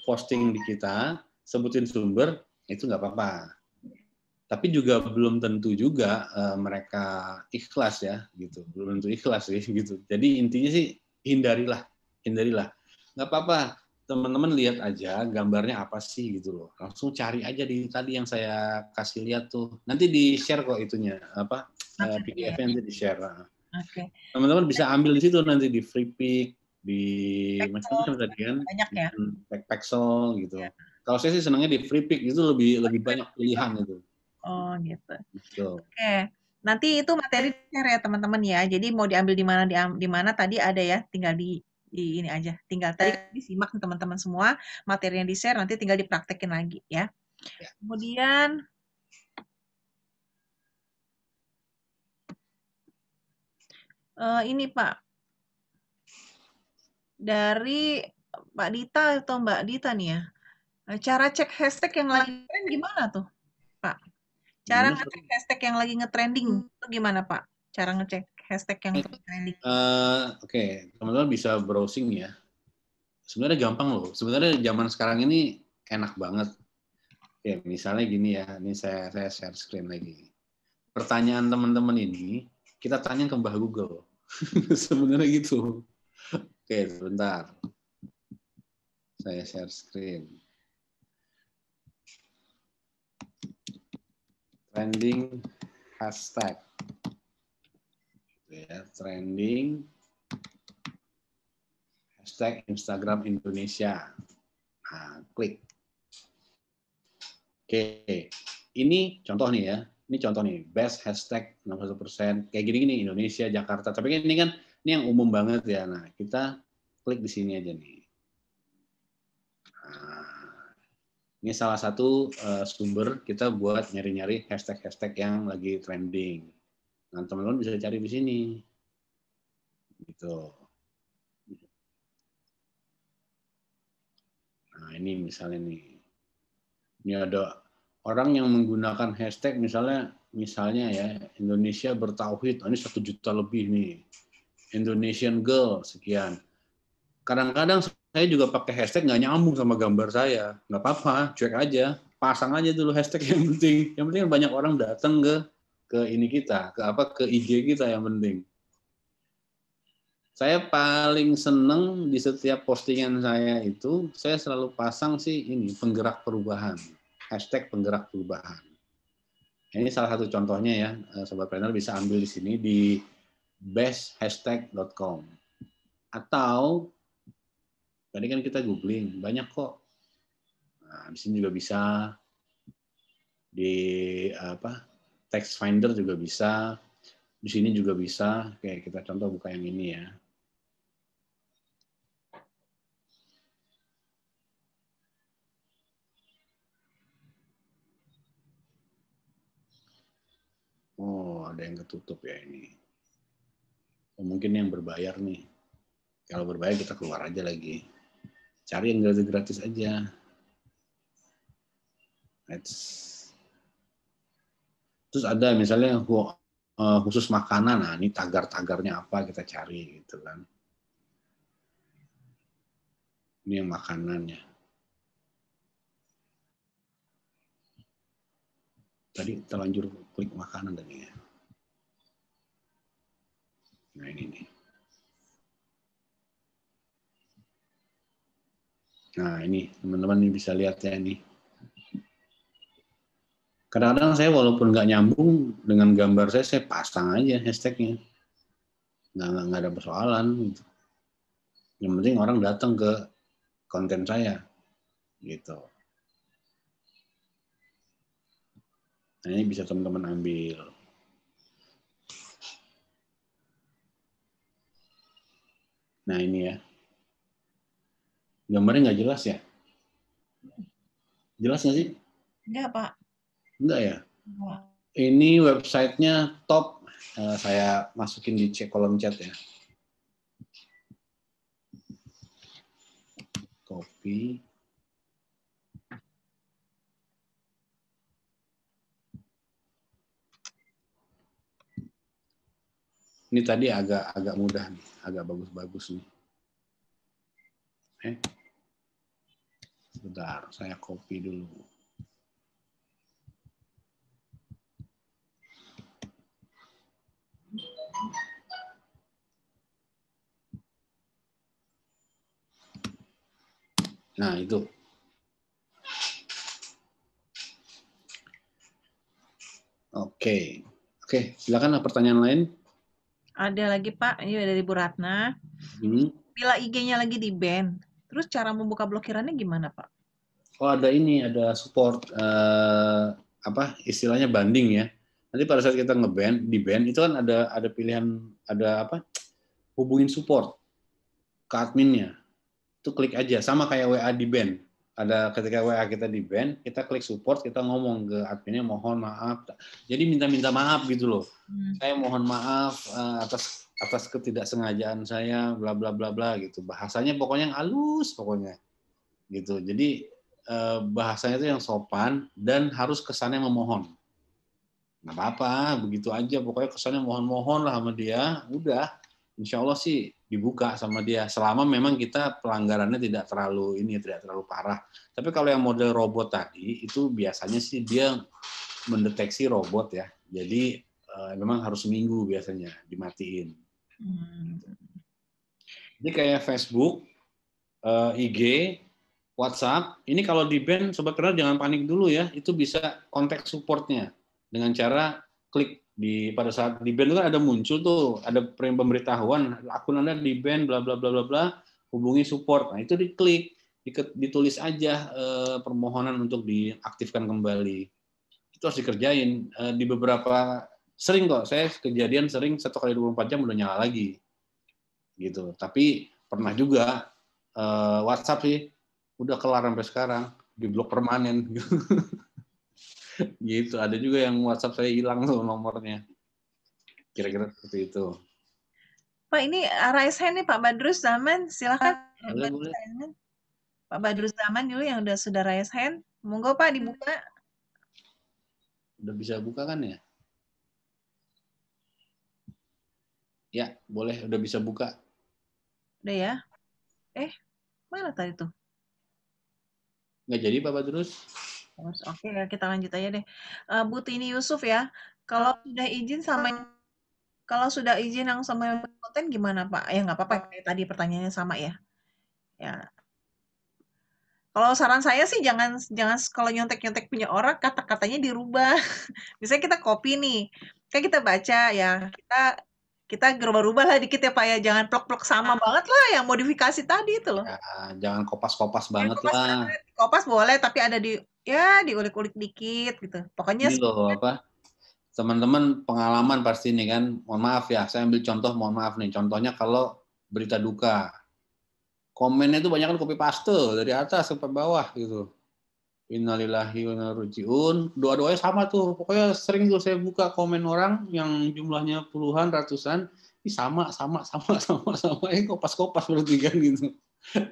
posting di kita, sebutin sumber, itu nggak apa-apa. Tapi juga belum tentu juga mereka ikhlas ya, gitu. Belum tentu ikhlas sih, gitu. Jadi intinya sih hindarilah. Nggak apa-apa, teman-teman lihat aja gambarnya apa sih gitu loh. Langsung cari aja di tadi yang saya kasih lihat tuh. Nanti di-share kok itunya, apa PDF-nya nanti di-share. Oke. Teman-teman bisa ambil di situ nanti di free pick, di macam-macam tadi kan, Banyak ya. Pexel gitu. Ya. Kalau saya sih senangnya di free pick itu lebih banyak pilihan itu. Oh gitu. Betul. Oke. Nanti itu materi share ya teman-teman ya. Jadi mau diambil di mana tadi ada ya. Tinggal di ini aja. Tinggal tadi disimak teman-teman semua materi yang di share nanti tinggal dipraktekin lagi ya. Ya. Kemudian ini Pak, dari Pak Dita atau Mbak Dita nih ya. Cara cek hashtag yang lagi tren gimana tuh, Pak? Cara ngecek hashtag yang lagi ngetrending itu gimana, Pak? Cara ngecek hashtag yang trending. Oke, teman-teman bisa browsing ya. Sebenarnya gampang loh. Sebenarnya zaman sekarang ini enak banget. Oke, misalnya gini ya. Ini saya share screen lagi. Pertanyaan teman-teman ini kita tanya ke Mbah Google. Sebenarnya gitu. Oke, sebentar. Saya share screen. Trending hashtag. Ya, trending hashtag Instagram Indonesia. Nah, klik. Oke, ini contoh nih ya. Ini contoh nih, best hashtag 61%. Kayak gini-gini, Indonesia, Jakarta. Tapi kan ini yang umum banget ya. Nah, kita klik di sini aja nih. Nah, ini salah satu sumber kita buat nyari-nyari hashtag-hashtag yang lagi trending. Nah, teman-teman bisa cari di sini. Gitu. Nah, ini misalnya nih. Ini ada orang yang menggunakan hashtag misalnya ya Indonesia bertauhid, ini 1 juta lebih nih. Indonesian girl sekian. Kadang-kadang saya juga pakai hashtag nggak nyambung sama gambar saya, nggak apa-apa, cuek aja, pasang aja dulu hashtag yang penting. Yang penting banyak orang datang ke ini kita, ke IG kita yang penting. Saya paling seneng di setiap postingan saya itu, saya selalu pasang sih ini penggerak perubahan, hashtag penggerak perubahan. Ini salah satu contohnya ya, Sobat Planner bisa ambil di sini di besthashtag.com. Atau tadi kan kita googling, banyak kok. Nah, di sini juga bisa di text finder juga bisa. Di sini juga bisa. Kayak kita contoh buka yang ini ya. Oh, ada yang ketutup ya ini. Oh, mungkin yang berbayar nih. Kalau berbayar kita keluar aja lagi. Cari yang gratis aja. Terus ada misalnya khusus makanan, nah ini tagar-tagarnya apa kita cari gitu kan. Ini yang makanannya. Tadi terlanjur klik makanan tadi ya. Nah ini nih. Nah ini teman-teman ini bisa lihat ya ini. Kadang-kadang saya walaupun nggak nyambung dengan gambar saya pasang aja hashtagnya. Nggak ada persoalan. Gitu. Yang penting orang datang ke konten saya. Gitu. Nah ini bisa teman-teman ambil. Nah ini ya. Gambarnya nggak jelas ya? Jelas nggak sih? Enggak, Pak. Enggak ya? Enggak. Ini websitenya top. Saya masukin di kolom chat ya. Copy. Ini tadi agak mudah nih, agak bagus-bagus nih. Bentar, saya copy dulu. Nah, itu. Oke, silakan pertanyaan lain. Ada lagi, Pak. Ini dari Bu Ratna. Bila IG-nya lagi di-ban, terus cara membuka blokirannya gimana, Pak? Oh, ada ini, ada support istilahnya banding ya. Nanti pada saat kita nge-ban, di-ban itu kan ada pilihan, ada hubungin support ke adminnya. Itu klik aja, sama kayak WA di-ban. Ada ketika WA kita di-ban, kita klik support, kita ngomong ke adminnya mohon maaf. Jadi minta maaf gitu loh. Saya mohon maaf atas ketidaksengajaan saya, bla bla bla bla gitu. Bahasanya pokoknya yang halus pokoknya. Gitu. Jadi bahasanya itu yang sopan dan harus kesannya memohon. Nggak apa-apa, begitu aja. Pokoknya kesannya mohon-mohon lah sama dia. Udah, insya Allah sih dibuka sama dia. Selama memang kita pelanggarannya tidak terlalu parah. Tapi kalau yang model robot tadi, itu biasanya sih dia mendeteksi robot ya. Jadi memang harus seminggu biasanya dimatiin. Jadi kayak Facebook, IG, WhatsApp, ini kalau di-ban Sobat Kernel jangan panik dulu ya, itu bisa kontak supportnya dengan cara klik pada saat di-ban itu kan ada muncul tuh, ada pemberitahuan akun Anda di-ban bla bla bla bla bla, hubungi support. Nah, itu diklik, ditulis aja permohonan untuk diaktifkan kembali. Itu harus dikerjain di beberapa sering kok, saya kejadian sering 1 kali 24 jam udah nyala lagi. Gitu. Tapi pernah juga WhatsApp sih udah kelar sampai sekarang, diblok permanen. Gitu. Ada juga yang WhatsApp saya hilang tuh nomornya. Kira-kira seperti itu. Pak, ini raise hand nih Pak Badrus Zaman, silakan. Boleh. Pak Badrus Zaman dulu yang sudah raise hand. Monggo Pak dibuka. Udah bisa buka kan ya? Ya, boleh. Udah bisa buka. Udah ya? Mana tadi tuh? Nggak jadi Pak Badrus? Oke, kita lanjut aja deh. Bu Tini Yusuf ya, kalau sudah izin yang sama konten gimana Pak? Ya nggak apa-apa, kayak tadi pertanyaannya sama ya. Ya. Kalau saran saya sih jangan kalau nyontek-nyontek punya orang, kata-katanya dirubah. Misalnya kita copy nih, kan kita baca ya, kita rubah-rubah lah dikit ya Pak ya, jangan plok-plok sama banget lah yang modifikasi tadi itu loh. Ya, jangan kopas-kopas banget lah. Kopas boleh, tapi ada diulik-ulik dikit gitu. Pokoknya ini loh teman-teman pengalaman pasti nih kan. Mohon maaf ya, saya ambil contoh, mohon maaf nih. Contohnya kalau berita duka. Komennya itu banyak kan copy paste dari atas sampai bawah gitu. Innalillahi wa inna ilaihi raji'un. Doa-doanya sama tuh. Pokoknya sering tuh saya buka komen orang yang jumlahnya puluhan, ratusan. Ini sama. Kopas-kopas berarti kan gitu.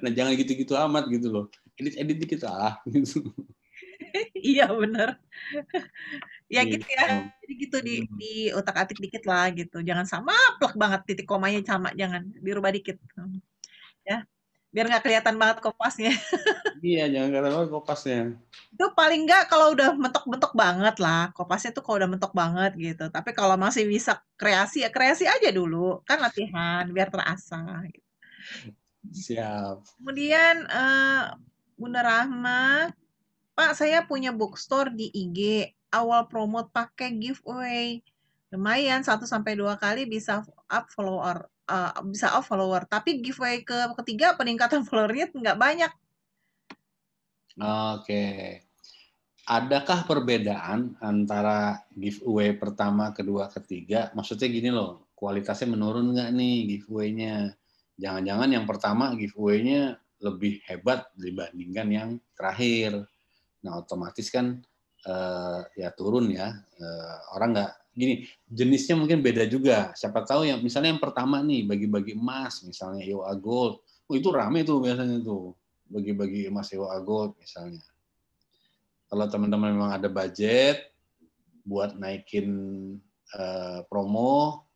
Nah jangan gitu-gitu amat gitu loh. Edit dikit lah gitu. Iya benar. Ya gitu ya. Jadi gitu di otak-atik dikit lah gitu. Jangan sama plek banget, titik komanya sama, jangan dirubah dikit. Ya. Biar nggak kelihatan banget kopasnya. Iya, jangan kata banget kopasnya. Itu paling nggak kalau udah mentok-mentok banget lah. Kopasnya tuh kalau udah mentok banget gitu. Tapi kalau masih bisa kreasi, ya kreasi aja dulu. Kan latihan, biar terasa. Gitu. Siap. Kemudian, Bunda Rahma, Pak, saya punya bookstore di IG. Awal promote pakai giveaway. Lumayan, 1 sampai 2 kali bisa up follower. Bisa up follower. Tapi giveaway ketiga peningkatan followernya nggak banyak. Oke. Adakah perbedaan antara giveaway pertama, kedua, ketiga? Maksudnya gini loh, kualitasnya menurun nggak nih giveaway-nya? Jangan-jangan yang pertama giveaway-nya lebih hebat dibandingkan yang terakhir. Nah, otomatis kan ya turun ya. Orang nggak gini, jenisnya mungkin beda juga. Siapa tahu yang misalnya yang pertama nih bagi-bagi emas, misalnya IOA Gold, itu rame tuh biasanya tuh bagi-bagi emas IOA Gold misalnya. Kalau teman-teman memang ada budget buat naikin promo,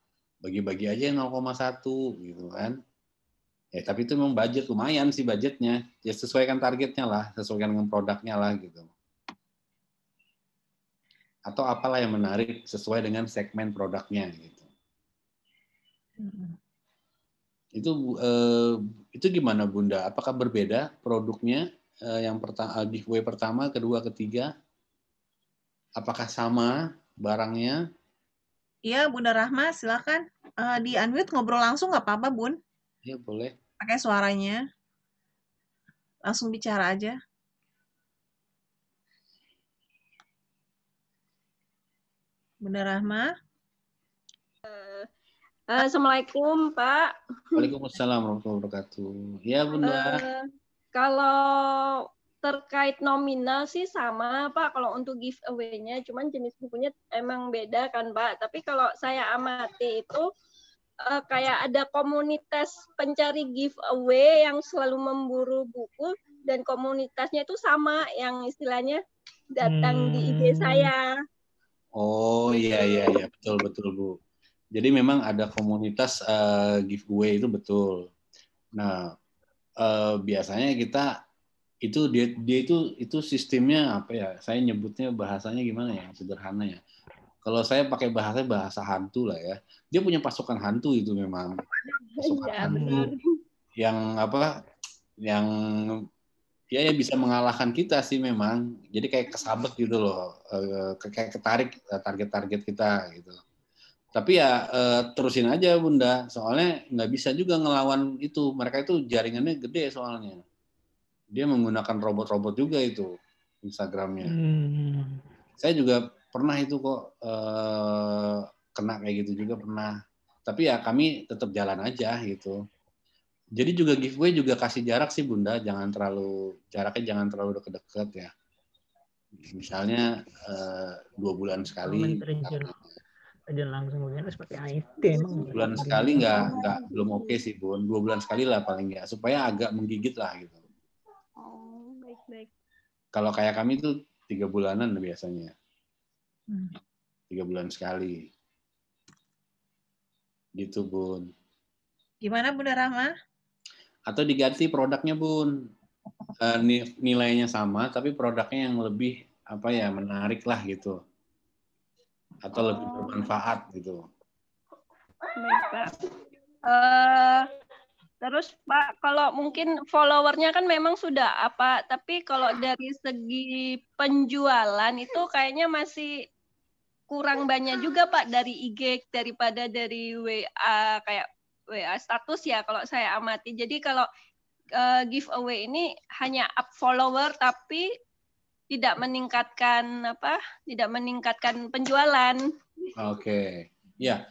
bagi-bagi aja 0,1 gitu kan. Ya, tapi itu memang budget lumayan sih budgetnya. Ya sesuaikan targetnya lah, sesuaikan dengan produknya lah gitu. Atau apalah yang menarik sesuai dengan segmen produknya gitu. Itu gimana Bunda? Apakah berbeda produknya yang pertama giveaway pertama, kedua, ketiga? Apakah sama barangnya? Iya, Bunda Rahma, silakan. Di unmute ngobrol langsung nggak apa-apa, Bun. Ya boleh. Pakai suaranya. Langsung bicara aja. Bunda Rahma. Assalamualaikum, Pak. Waalaikumsalam warahmatullahi wabarakatuh. Ya, Bunda. Kalau terkait nominal sih sama, Pak, kalau untuk giveaway-nya, cuman jenis bukunya emang beda kan, Pak. Tapi kalau saya amati itu kayak ada komunitas pencari giveaway yang selalu memburu buku, dan komunitasnya itu sama, yang istilahnya datang di IG saya. Oh iya betul Bu. Jadi memang ada komunitas giveaway itu betul. Nah biasanya kita itu dia itu sistemnya apa ya? Saya nyebutnya bahasanya gimana ya? Sederhana ya. Kalau saya pakai bahasa hantu lah ya. Dia punya pasukan hantu itu memang. Pasukan hantu yang apa? Yang ya bisa mengalahkan kita sih memang. Jadi kayak kesabet gitu loh. Kayak ketarik target-target kita gitu. Tapi ya terusin aja Bunda, soalnya nggak bisa juga ngelawan itu. Mereka itu jaringannya gede soalnya. Dia menggunakan robot-robot juga itu Instagramnya. Saya juga pernah itu kok kena kayak gitu juga pernah. Tapi ya kami tetap jalan aja gitu. Jadi juga giveaway juga kasih jarak sih Bunda, jaraknya jangan terlalu deket-deket ya. Misalnya 2 bulan sekali. Aja langsung begini pakai IT emang bulan sekali belum oke sih Bun. 2 bulan sekali lah paling nggak supaya agak menggigit lah gitu. Oh, baik. Kalau kayak kami tuh 3 bulanan biasanya. 3 bulan sekali. Gitu Bun. Gimana Bunda Rahma? Atau diganti produknya Bun. Nilainya sama tapi produknya yang lebih menarik lah gitu. Atau lebih bermanfaat gitu. Baik, Pak. Terus Pak, kalau mungkin followernya kan memang sudah tapi kalau dari segi penjualan itu kayaknya masih kurang banyak juga Pak dari IG daripada dari WA, kayak WA status ya kalau saya amati. Jadi kalau giveaway ini hanya up follower tapi tidak meningkatkan penjualan. Oke. Ya.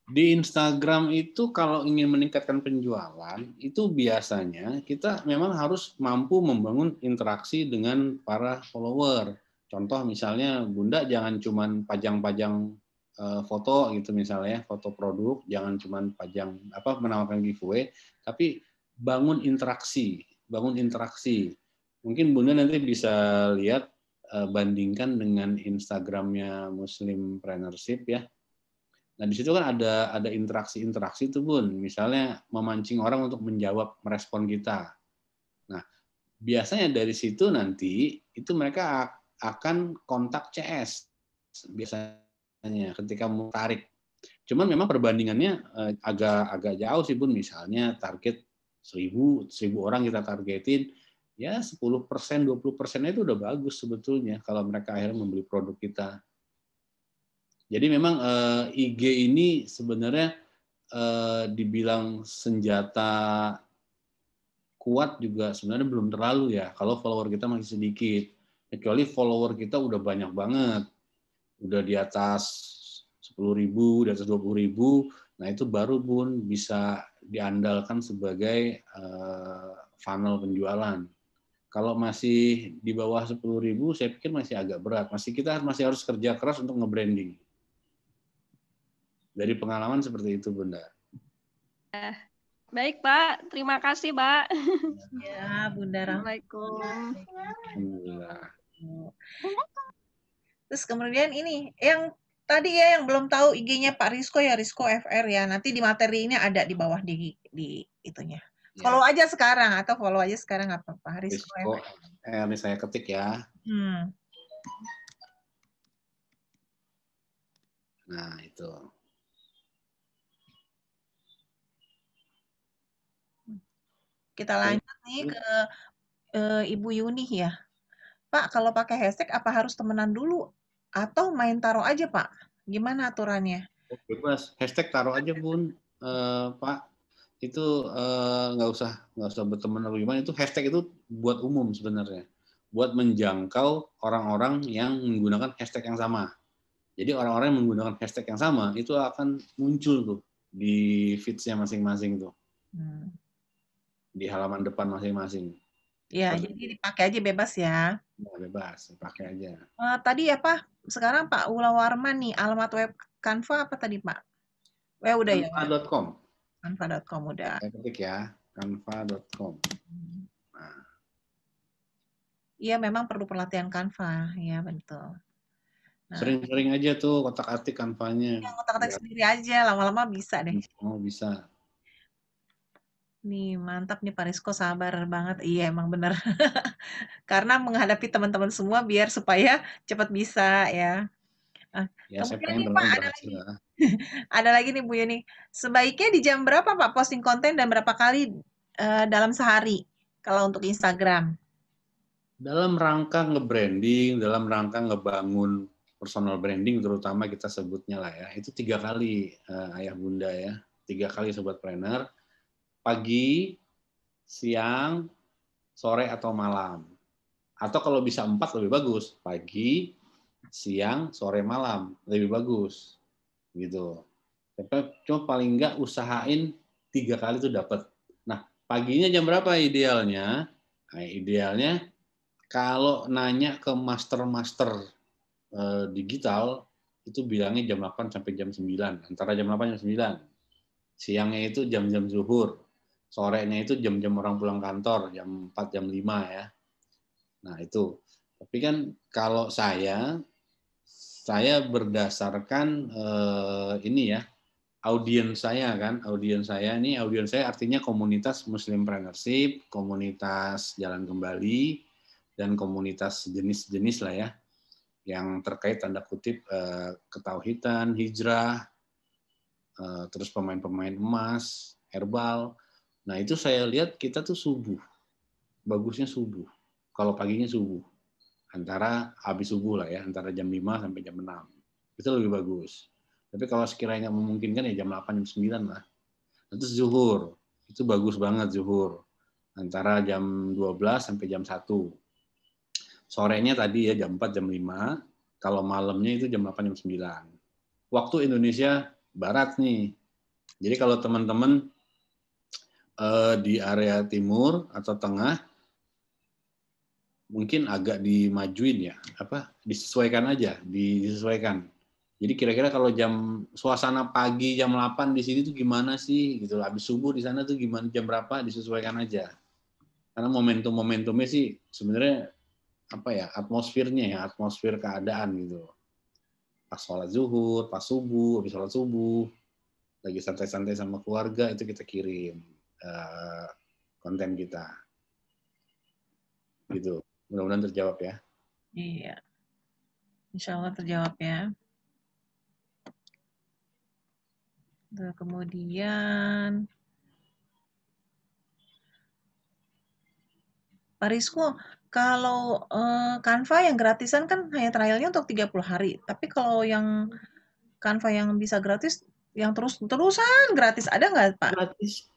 Di Instagram itu kalau ingin meningkatkan penjualan, itu biasanya kita memang harus mampu membangun interaksi dengan para follower. Contoh misalnya Bunda jangan cuman pajang-pajang foto gitu misalnya, foto produk, jangan cuman pajang menawarkan giveaway, tapi bangun interaksi. Mungkin Bunda nanti bisa lihat bandingkan dengan Instagramnya Muslimpreneurship ya. Nah, di situ kan ada interaksi-interaksi tuh, Bun. Misalnya memancing orang untuk menjawab, merespon kita. Nah, biasanya dari situ nanti itu mereka akan kontak CS biasanya ketika mau tarik. Cuman memang perbandingannya agak jauh sih, Bun. Misalnya target 1000 orang kita targetin, ya 10%, 20% itu udah bagus sebetulnya kalau mereka akhirnya membeli produk kita. Jadi memang IG ini sebenarnya dibilang senjata kuat juga sebenarnya belum terlalu ya, kalau follower kita masih sedikit. Kecuali follower kita udah banyak banget, udah di atas 10.000, di atas 20.000, nah itu baru, Bun, bisa diandalkan sebagai funnel penjualan. Kalau masih di bawah 10.000, saya pikir masih agak berat. Kita masih harus kerja keras untuk nge-branding. Dari pengalaman seperti itu, Bunda. Baik, Pak. Terima kasih, Pak. Ya, Bunda Rahma. Assalamualaikum. Alhamdulillah. Terus kemudian ini yang tadi ya yang belum tahu IG-nya Pak Rizko ya, Rizko FR ya. Nanti di materi ini ada di bawah di itunya. Follow aja sekarang atau follow aja sekarang nggak apa-apa. Rizko FR. Ini saya ketik ya. Nah, itu. Kita lanjut nih ke Ibu Yuni ya. Pak, kalau pakai hashtag apa harus temenan dulu atau main taruh aja, Pak? Gimana aturannya? Bebas, hashtag taruh aja, Bun, Pak. Itu nggak usah berteman atau gimana. Itu hashtag itu buat umum sebenarnya, buat menjangkau orang-orang yang menggunakan hashtag yang sama. Jadi orang-orang yang menggunakan hashtag yang sama itu akan muncul tuh di feeds-nya masing-masing tuh, di halaman depan masing-masing. Ya, jadi dipakai aja bebas ya. Ya, bebas, pakai aja. Tadi apa? Sekarang Pak Ula Warman nih, alamat web Canva apa tadi, Pak? Udah ya. Canva.com. Canva.com udah. Saya ketik ya, canva.com. Nah. Iya, memang perlu pelatihan Canva, ya betul. Nah, sering-sering aja tuh kotak-atik Canva-nya. Ya, kotak-atik sendiri aja, lama-lama bisa deh. Oh, bisa. Nih, mantap nih Pak Rizko, sabar banget. Iya, emang bener. Karena menghadapi teman-teman semua biar supaya cepat bisa ya. Ya, saya Kemudian nih pengen Pak, ada lagi nih Bu Yuni. Sebaiknya di jam berapa Pak posting konten dan berapa kali dalam sehari kalau untuk Instagram? Dalam rangka nge-branding, dalam rangka ngebangun personal branding terutama kita sebutnya lah ya, itu 3 kali ayah bunda ya, 3 kali sobat planner, pagi, siang, sore atau malam. Atau kalau bisa 4 lebih bagus, pagi, siang, sore, malam lebih bagus, gitu. Tapi cuma paling nggak usahain 3 kali itu dapat. Nah, paginya jam berapa idealnya? Nah, idealnya kalau nanya ke master-master digital, itu bilangnya jam 8 sampai jam 9. Antara jam 8 jam 9. Siangnya itu jam-jam zuhur. Sorenya itu jam-jam orang pulang kantor, jam 4, jam 5 ya. Nah, itu. Tapi kan kalau saya berdasarkan ini ya, audiens saya artinya komunitas Muslimpreneurship, komunitas Jalan Kembali, dan komunitas jenis-jenis lah ya, yang terkait tanda kutip ketauhidan, hijrah, terus pemain-pemain emas, herbal. Nah itu saya lihat kita tuh subuh, bagusnya subuh. Kalau paginya subuh, antara habis subuh lah ya, antara jam 5 sampai jam 6. Itu lebih bagus. Tapi kalau sekiranya memungkinkan ya jam 8, jam 9 lah. Itu zuhur, itu bagus banget zuhur. Antara jam 12 sampai jam 1. Sorenya tadi ya jam 4, jam 5. Kalau malamnya itu jam 8, jam 9. Waktu Indonesia Barat nih. Jadi kalau teman-teman di area timur atau tengah, mungkin agak dimajuin ya, disesuaikan aja, disesuaikan. Jadi kira-kira kalau suasana pagi jam 8 di sini tuh gimana sih gitu. Habis subuh di sana tuh gimana, jam berapa, disesuaikan aja. Karena momentumnya sih sebenarnya atmosfer keadaan gitu. pas sholat zuhur, pas subuh, habis sholat subuh, lagi santai-santai sama keluarga, itu kita kirim konten kita. Gitu. Mudah-mudahan terjawab ya. Iya. Insya Allah terjawab ya. Kemudian Pak Rizko, kalau Canva yang gratisan kan hanya trialnya untuk 30 hari. Tapi kalau yang Canva yang bisa gratis, yang terus-terusan gratis, ada nggak Pak?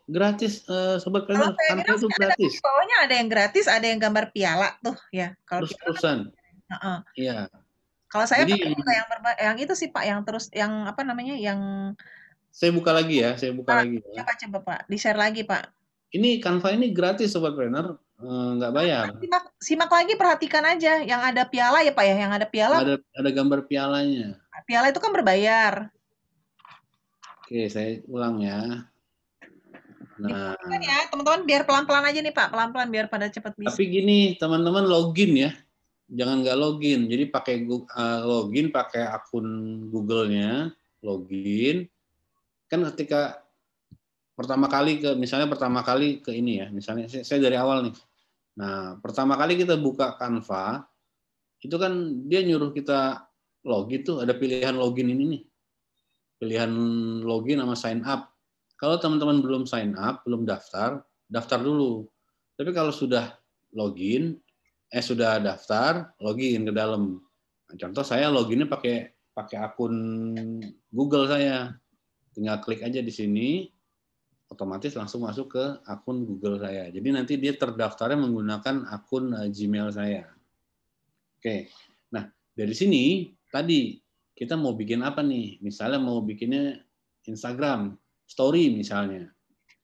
Gratis, Sobat Kalau Planner. saya Canva bilang itu sih ada, gratis. di bawahnya ada yang gratis, ada yang gambar piala tuh ya. Kalau piala kan, Terus-terusan. Iya. kalau saya Jadi pakai juga yang itu sih Pak, yang terus, yang apa namanya, yang saya buka lagi ya. Lagi ya. coba Pak, di-share lagi Pak. Ini Canva ini gratis Sobat Planner, nggak bayar. Simak lagi, perhatikan aja. Yang ada piala ya Pak ya, yang ada piala. Ada gambar pialanya. Piala itu kan berbayar. Oke, saya ulang ya. Nah, kan ya teman-teman, biar pelan-pelan aja nih Pak, pelan-pelan biar pada cepat bisa. tapi gini teman-teman, login ya, jangan nggak login. Jadi pakai login, pakai akun Google-nya, login. Kan ketika pertama kali ke ini ya, misalnya saya dari awal nih. Nah, pertama kali kita buka Canva, itu kan dia nyuruh kita login tuh, ada pilihan login ini nih. Pilihan login sama sign up. Kalau teman-teman belum sign up, belum daftar dulu. Tapi kalau sudah login, sudah daftar, login ke dalam. Nah, contoh saya loginnya pakai akun Google saya. Tinggal klik aja di sini, otomatis langsung masuk ke akun Google saya. Jadi nanti dia terdaftarnya menggunakan akun Gmail saya. Oke. Nah, dari sini tadi kita mau bikin apa nih? Misalnya mau bikinnya Instagram Story misalnya.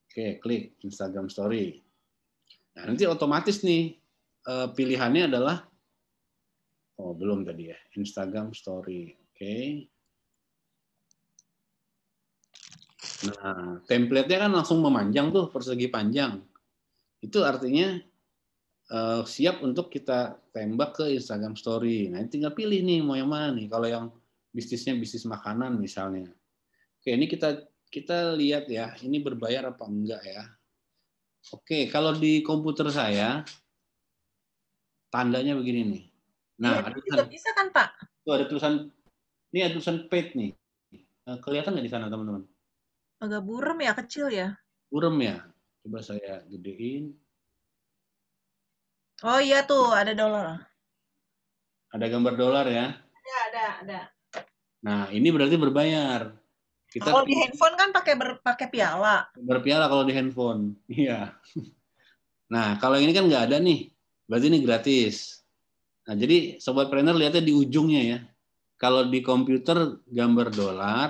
Oke, klik Instagram Story. Nah, nanti otomatis nih pilihannya adalah, belum tadi ya, Instagram Story. Oke. Nah, template-nya kan langsung memanjang tuh, persegi panjang. Itu artinya siap untuk kita tembak ke Instagram Story. Nah, tinggal pilih nih mau yang mana nih. Kalau yang bisnisnya bisnis makanan misalnya. Oke, ini kita lihat ya, ini berbayar apa enggak ya. Oke, kalau di komputer saya tandanya begini nih. Nah, ada juga bisa kan Pak? Tuh ada tulisan, ini ada tulisan paid nih. Kelihatan nggak di sana teman-teman? Agak buram ya, kecil ya. Buram ya. Coba saya gedein. Oh iya tuh, ada dolar. Ada gambar dolar ya. Ada. Nah, ini berarti berbayar. Kalau di handphone kan pakai piala. Berpiala kalau di handphone. Iya. Nah, kalau ini kan nggak ada nih. Berarti ini gratis. Nah, jadi Sobat Planner lihatnya di ujungnya ya. Kalau di komputer gambar dolar,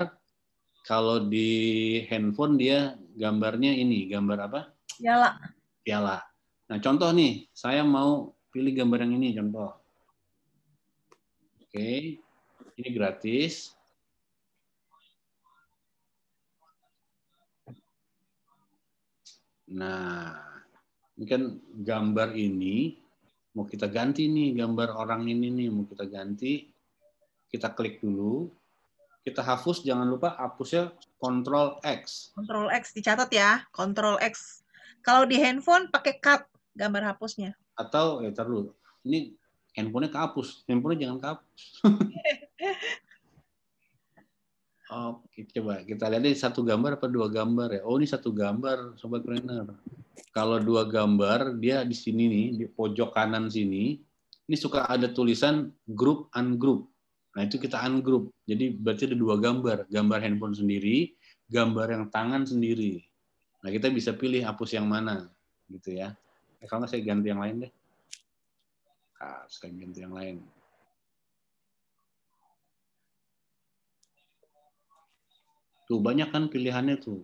kalau di handphone dia gambarnya ini, gambar apa? Piala. Nah, contoh nih, saya mau pilih gambar yang ini, contoh. Oke, ini gratis. Nah, ini kan gambar ini mau kita ganti nih, gambar orang ini nih mau kita ganti. Kita klik dulu. Kita hapus, jangan lupa hapusnya Ctrl X. Ctrl X dicatat ya, Ctrl X. Kalau di handphone pakai cut gambar hapusnya. Atau dulu. Ini handphonenya kehapus, handphonenya jangan kehapus. Oke, coba kita lihat ini satu gambar apa dua gambar ya? Oh, ini satu gambar, Sobat Planner. Kalau dua gambar, dia di sini nih, di pojok kanan sini, ini suka ada tulisan group ungroup. Nah, itu kita ungroup. Jadi berarti ada dua gambar, gambar handphone sendiri, gambar yang tangan sendiri. Nah, kita bisa pilih hapus yang mana, gitu ya. Kalau nggak saya ganti yang lain deh. Nah, saya ganti yang lain. Tuh, banyak kan pilihannya tuh.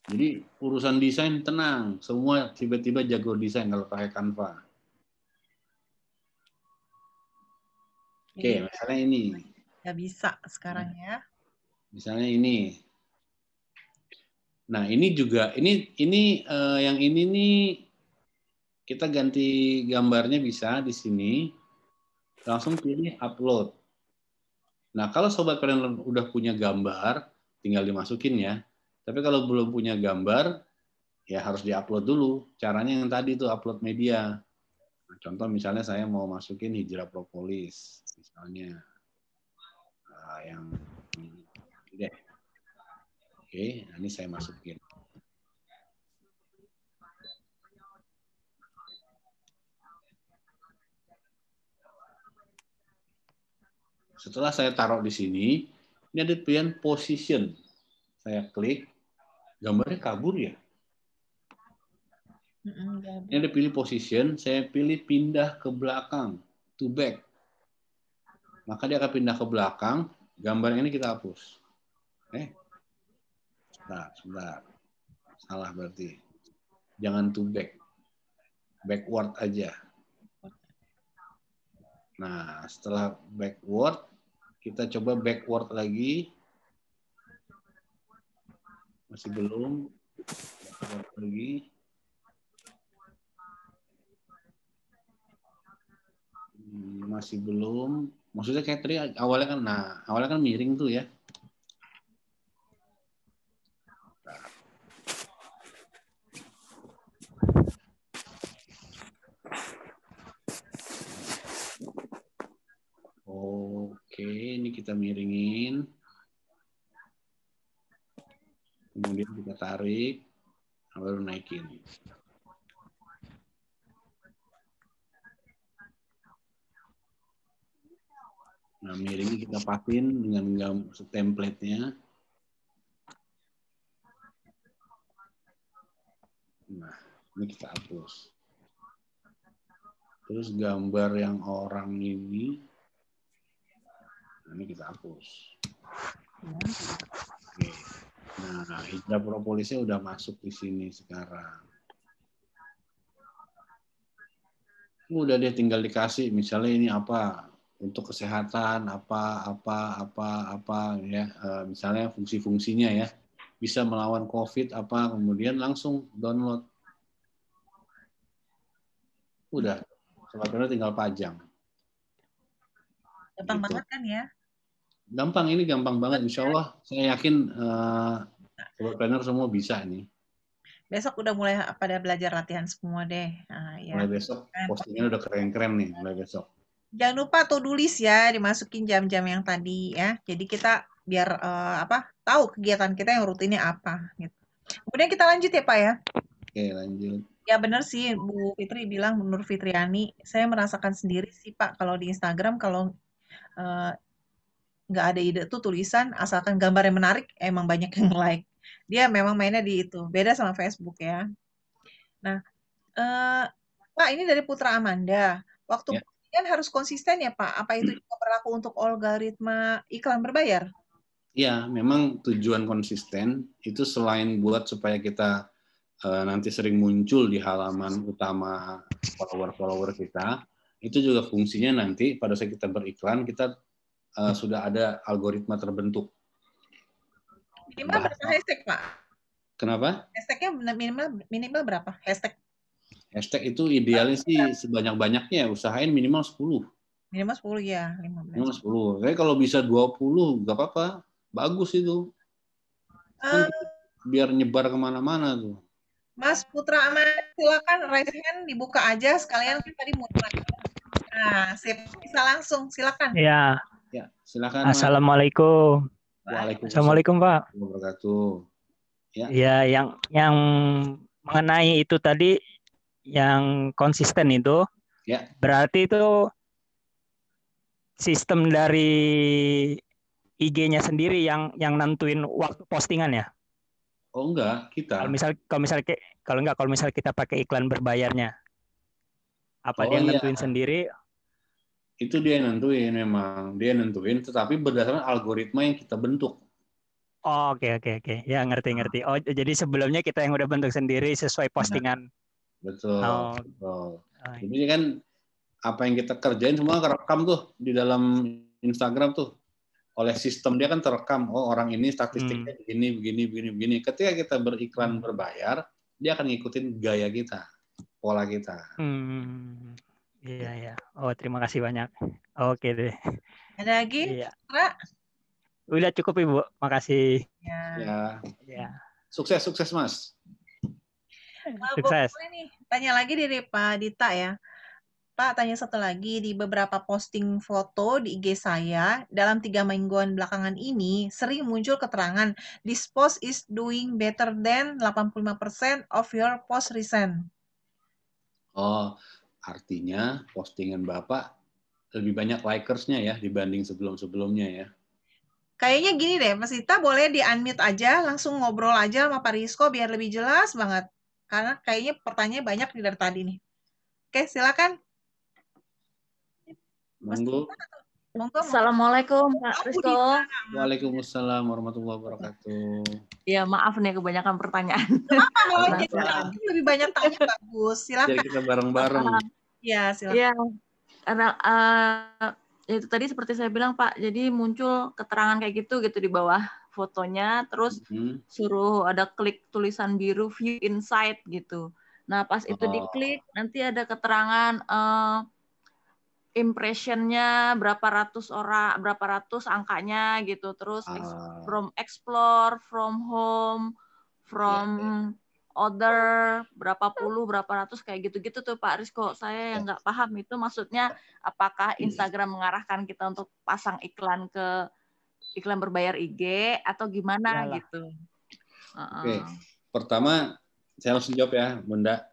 Jadi urusan desain tenang, semua tiba-tiba jago desain kalau pakai Canva. Oke, misalnya ini. Nggak bisa sekarang ya. Misalnya ini. Nah, ini juga, ini yang ini nih kita ganti gambarnya bisa di sini. langsung pilih upload. Nah, kalau sobat planner udah punya gambar, tinggal dimasukin ya. Tapi kalau belum punya gambar, ya harus diupload dulu. Caranya yang tadi tuh upload media. Nah, contoh misalnya saya mau masukin hijrah propolis, misalnya yang ini deh. Oke, nah ini saya masukin. Setelah saya taruh di sini, ini ada pilihan position. Saya klik, gambarnya kabur ya. Ini ada pilih position, saya pilih pindah ke belakang, to back. Maka dia akan pindah ke belakang, gambar ini kita hapus. Sebentar. Salah berarti. Jangan to back. Backward aja. Nah, setelah backward, kita coba backward lagi. Masih belum. Backward lagi. Masih belum. Maksudnya kayak tadi awalnya kan miring tuh ya. Oke, ini kita miringin. Kemudian kita tarik, baru naikin. Nah, miringnya kita pasin dengan template-nya. Nah, ini kita hapus. Terus gambar yang orang ini, nah ini kita hapus. Oke. Nah, hijrah propolisnya udah masuk di sini sekarang. Udah dia tinggal dikasih, misalnya ini apa? Untuk kesehatan apa ya, misalnya fungsi-fungsinya ya, bisa melawan COVID apa, kemudian langsung download, udah sobat planner tinggal pajang. Gampang Gitu. banget kan ya? Gampang, ini gampang banget, insya Allah saya yakin sobat planner semua bisa nih. Besok udah mulai pada belajar latihan semua deh. Nah, ya. Mulai besok postingannya udah keren-keren nih, mulai besok. Jangan lupa to-do list ya, dimasukin jam-jam yang tadi ya. Jadi kita biar tahu kegiatan kita yang rutinnya apa. Gitu. Kemudian kita lanjut ya Pak ya. Oke, lanjut. Ya benar sih Bu Fitri bilang, Nur Fitriani, saya merasakan sendiri sih Pak kalau di Instagram kalau nggak ada ide tuh tulisan, asalkan gambarnya menarik, emang banyak yang like. Dia memang mainnya di itu, beda sama Facebook ya. Nah, Pak ini dari Putra Amanda, waktu postingan harus konsisten ya Pak? Apa itu juga berlaku untuk algoritma iklan berbayar? Iya, memang tujuan konsisten itu selain buat supaya kita nanti sering muncul di halaman utama follower-follower kita, itu juga fungsinya nanti pada saat kita beriklan, kita sudah ada algoritma terbentuk. Minimal berapa hashtag, Pak? Kenapa? Hashtagnya minimal berapa? Hashtag itu idealnya sih sebanyak-banyaknya, usahain minimal 10. Minimal 10 ya, 15. Minimal 10. Tapi kalau bisa 20, nggak apa-apa. Bagus itu. Kan biar nyebar kemana-mana tuh. Mas Putra Aman, silakan raise hand dibuka aja sekalian kan tadi mau. Nah, sip, bisa langsung, silakan. Ya. Ya, silakan. Assalamualaikum. Waalaikumsalam. Assalamualaikum Pak. Wabarakatuh. Ya. Ya, yang mengenai itu tadi yang konsisten itu. Ya. Berarti itu sistem dari IG-nya sendiri yang nentuin waktu postingan ya? Oh enggak, kita. Kalau misal kita pakai iklan berbayarnya, apa dia nentuin sendiri? Itu dia yang nentuin, memang dia nentuin, tetapi berdasarkan algoritma yang kita bentuk. Oh, oke. Ya ngerti. Oh, jadi sebelumnya kita yang udah bentuk sendiri sesuai postingan. Betul. Oh. Betul. Jadi kan apa yang kita kerjain semua kerekam tuh di dalam Instagram tuh. Oleh sistem dia kan terekam, oh orang ini statistiknya begini. Ketika kita beriklan berbayar, dia akan ngikutin gaya kita, pola kita. Iya. Oh, terima kasih banyak. Oke deh. Ada lagi? Iya. Ra? Udah cukup Ibu. Makasih. Ya. Ya, Ya. sukses Mas. Sukses. Boleh nih, tanya lagi dari Pak Dita ya. Pak, tanya satu lagi. Di beberapa posting foto di IG saya, dalam 3 mingguan belakangan ini, sering muncul keterangan, this post is doing better than 85% of your post recent. Oh, artinya postingan Bapak lebih banyak likersnya ya dibanding sebelum-sebelumnya ya. Kayaknya gini deh, Mas Dita boleh di-unmute aja, langsung ngobrol aja sama Pak Rizko biar lebih jelas banget. Karena kayaknya pertanyaannya banyak dari tadi nih. Oke, silakan. Mas Monggo. Dita, monggo. Assalamualaikum Pak Oh, Rizko. Budita. Waalaikumsalam warahmatullahi wabarakatuh. Ya maaf nih kebanyakan pertanyaan. Kenapa malah Apa? jadi lagi lebih banyak tanya bagus. Biar Silakan. kita bareng-bareng. Ya, silakan. Ya, karena itu tadi seperti saya bilang Pak, jadi muncul keterangan kayak gitu di bawah fotonya, terus suruh ada klik tulisan biru view insight gitu. Nah pas itu diklik nanti ada keterangan impressionnya berapa ratus orang, berapa ratus angkanya gitu, terus from explore, from home, from order, berapa puluh, berapa ratus kayak gitu-gitu tuh Pak Rizko. Saya yang nggak paham itu maksudnya apakah Instagram mengarahkan kita untuk pasang iklan ke iklan berbayar IG atau gimana gitu. Oke, pertama saya langsung jawab ya Bunda.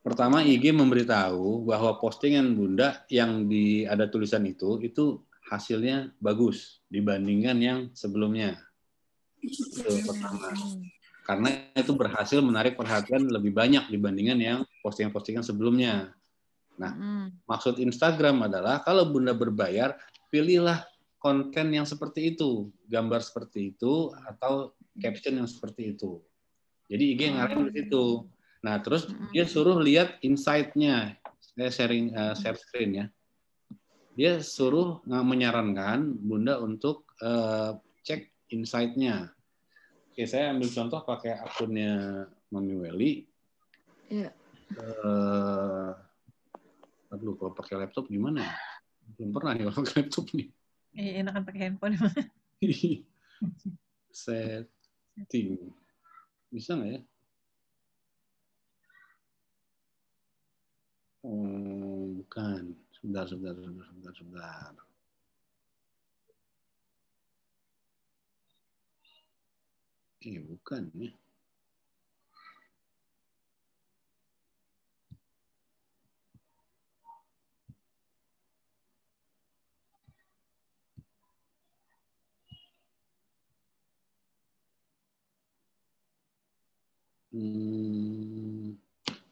Pertama, IG memberitahu bahwa postingan Bunda yang ada tulisan itu hasilnya bagus dibandingkan yang sebelumnya. Itu pertama. Karena itu berhasil menarik perhatian lebih banyak dibandingkan yang postingan-postingan sebelumnya. Nah, maksud Instagram adalah kalau Bunda berbayar, pilihlah konten yang seperti itu, gambar seperti itu, atau caption yang seperti itu. Jadi IG ngarahin ke situ. Nah, terus dia suruh lihat insight-nya. Saya share screen ya. Dia suruh menyarankan Bunda untuk cek insight-nya. Oke, saya ambil contoh pakai akunnya Mami Welly. Iya. Aduh, kalau pakai laptop gimana ya? Belum pernah ya pakai laptop nih. Enakan pakai handphone. Setting. Bisa nggak ya? Oh, bukan. Sebentar. Bukan ya.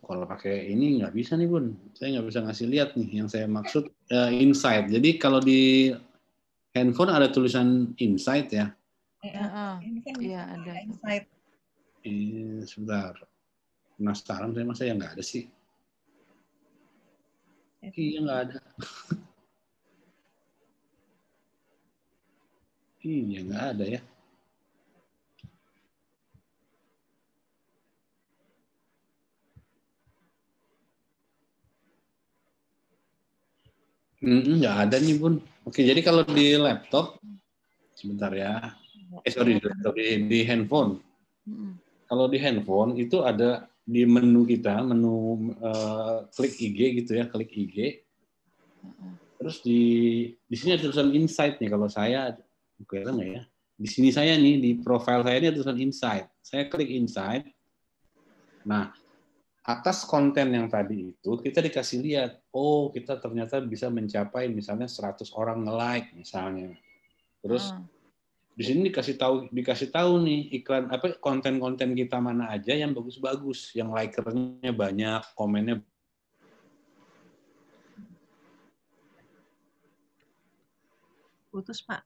Kalau pakai ini nggak bisa nih Bun, saya nggak bisa ngasih lihat nih yang saya maksud insight. Jadi kalau di handphone ada tulisan insight ya. Iya ada. Insight. Sebentar, penasaran saya masa yang nggak ada sih. Iya nggak ada. Iya nggak ada ya. Nggak ada nih Bun. Oke, jadi kalau di laptop, sebentar ya. Sorry, di handphone. Kalau di handphone itu ada di menu kita, menu klik IG gitu ya, klik IG. Terus di sini ada tulisan insight nih. Kalau saya, kelihatan nggak ya? Di sini saya nih, di profile saya ini ada tulisan insight. Saya klik insight. Nah, atas konten yang tadi itu kita dikasih lihat, oh kita ternyata bisa mencapai misalnya 100 orang nge-like misalnya. Terus di sini dikasih tahu nih iklan apa konten-konten kita mana aja yang bagus-bagus, yang likernya banyak, komennya. Putus Pak.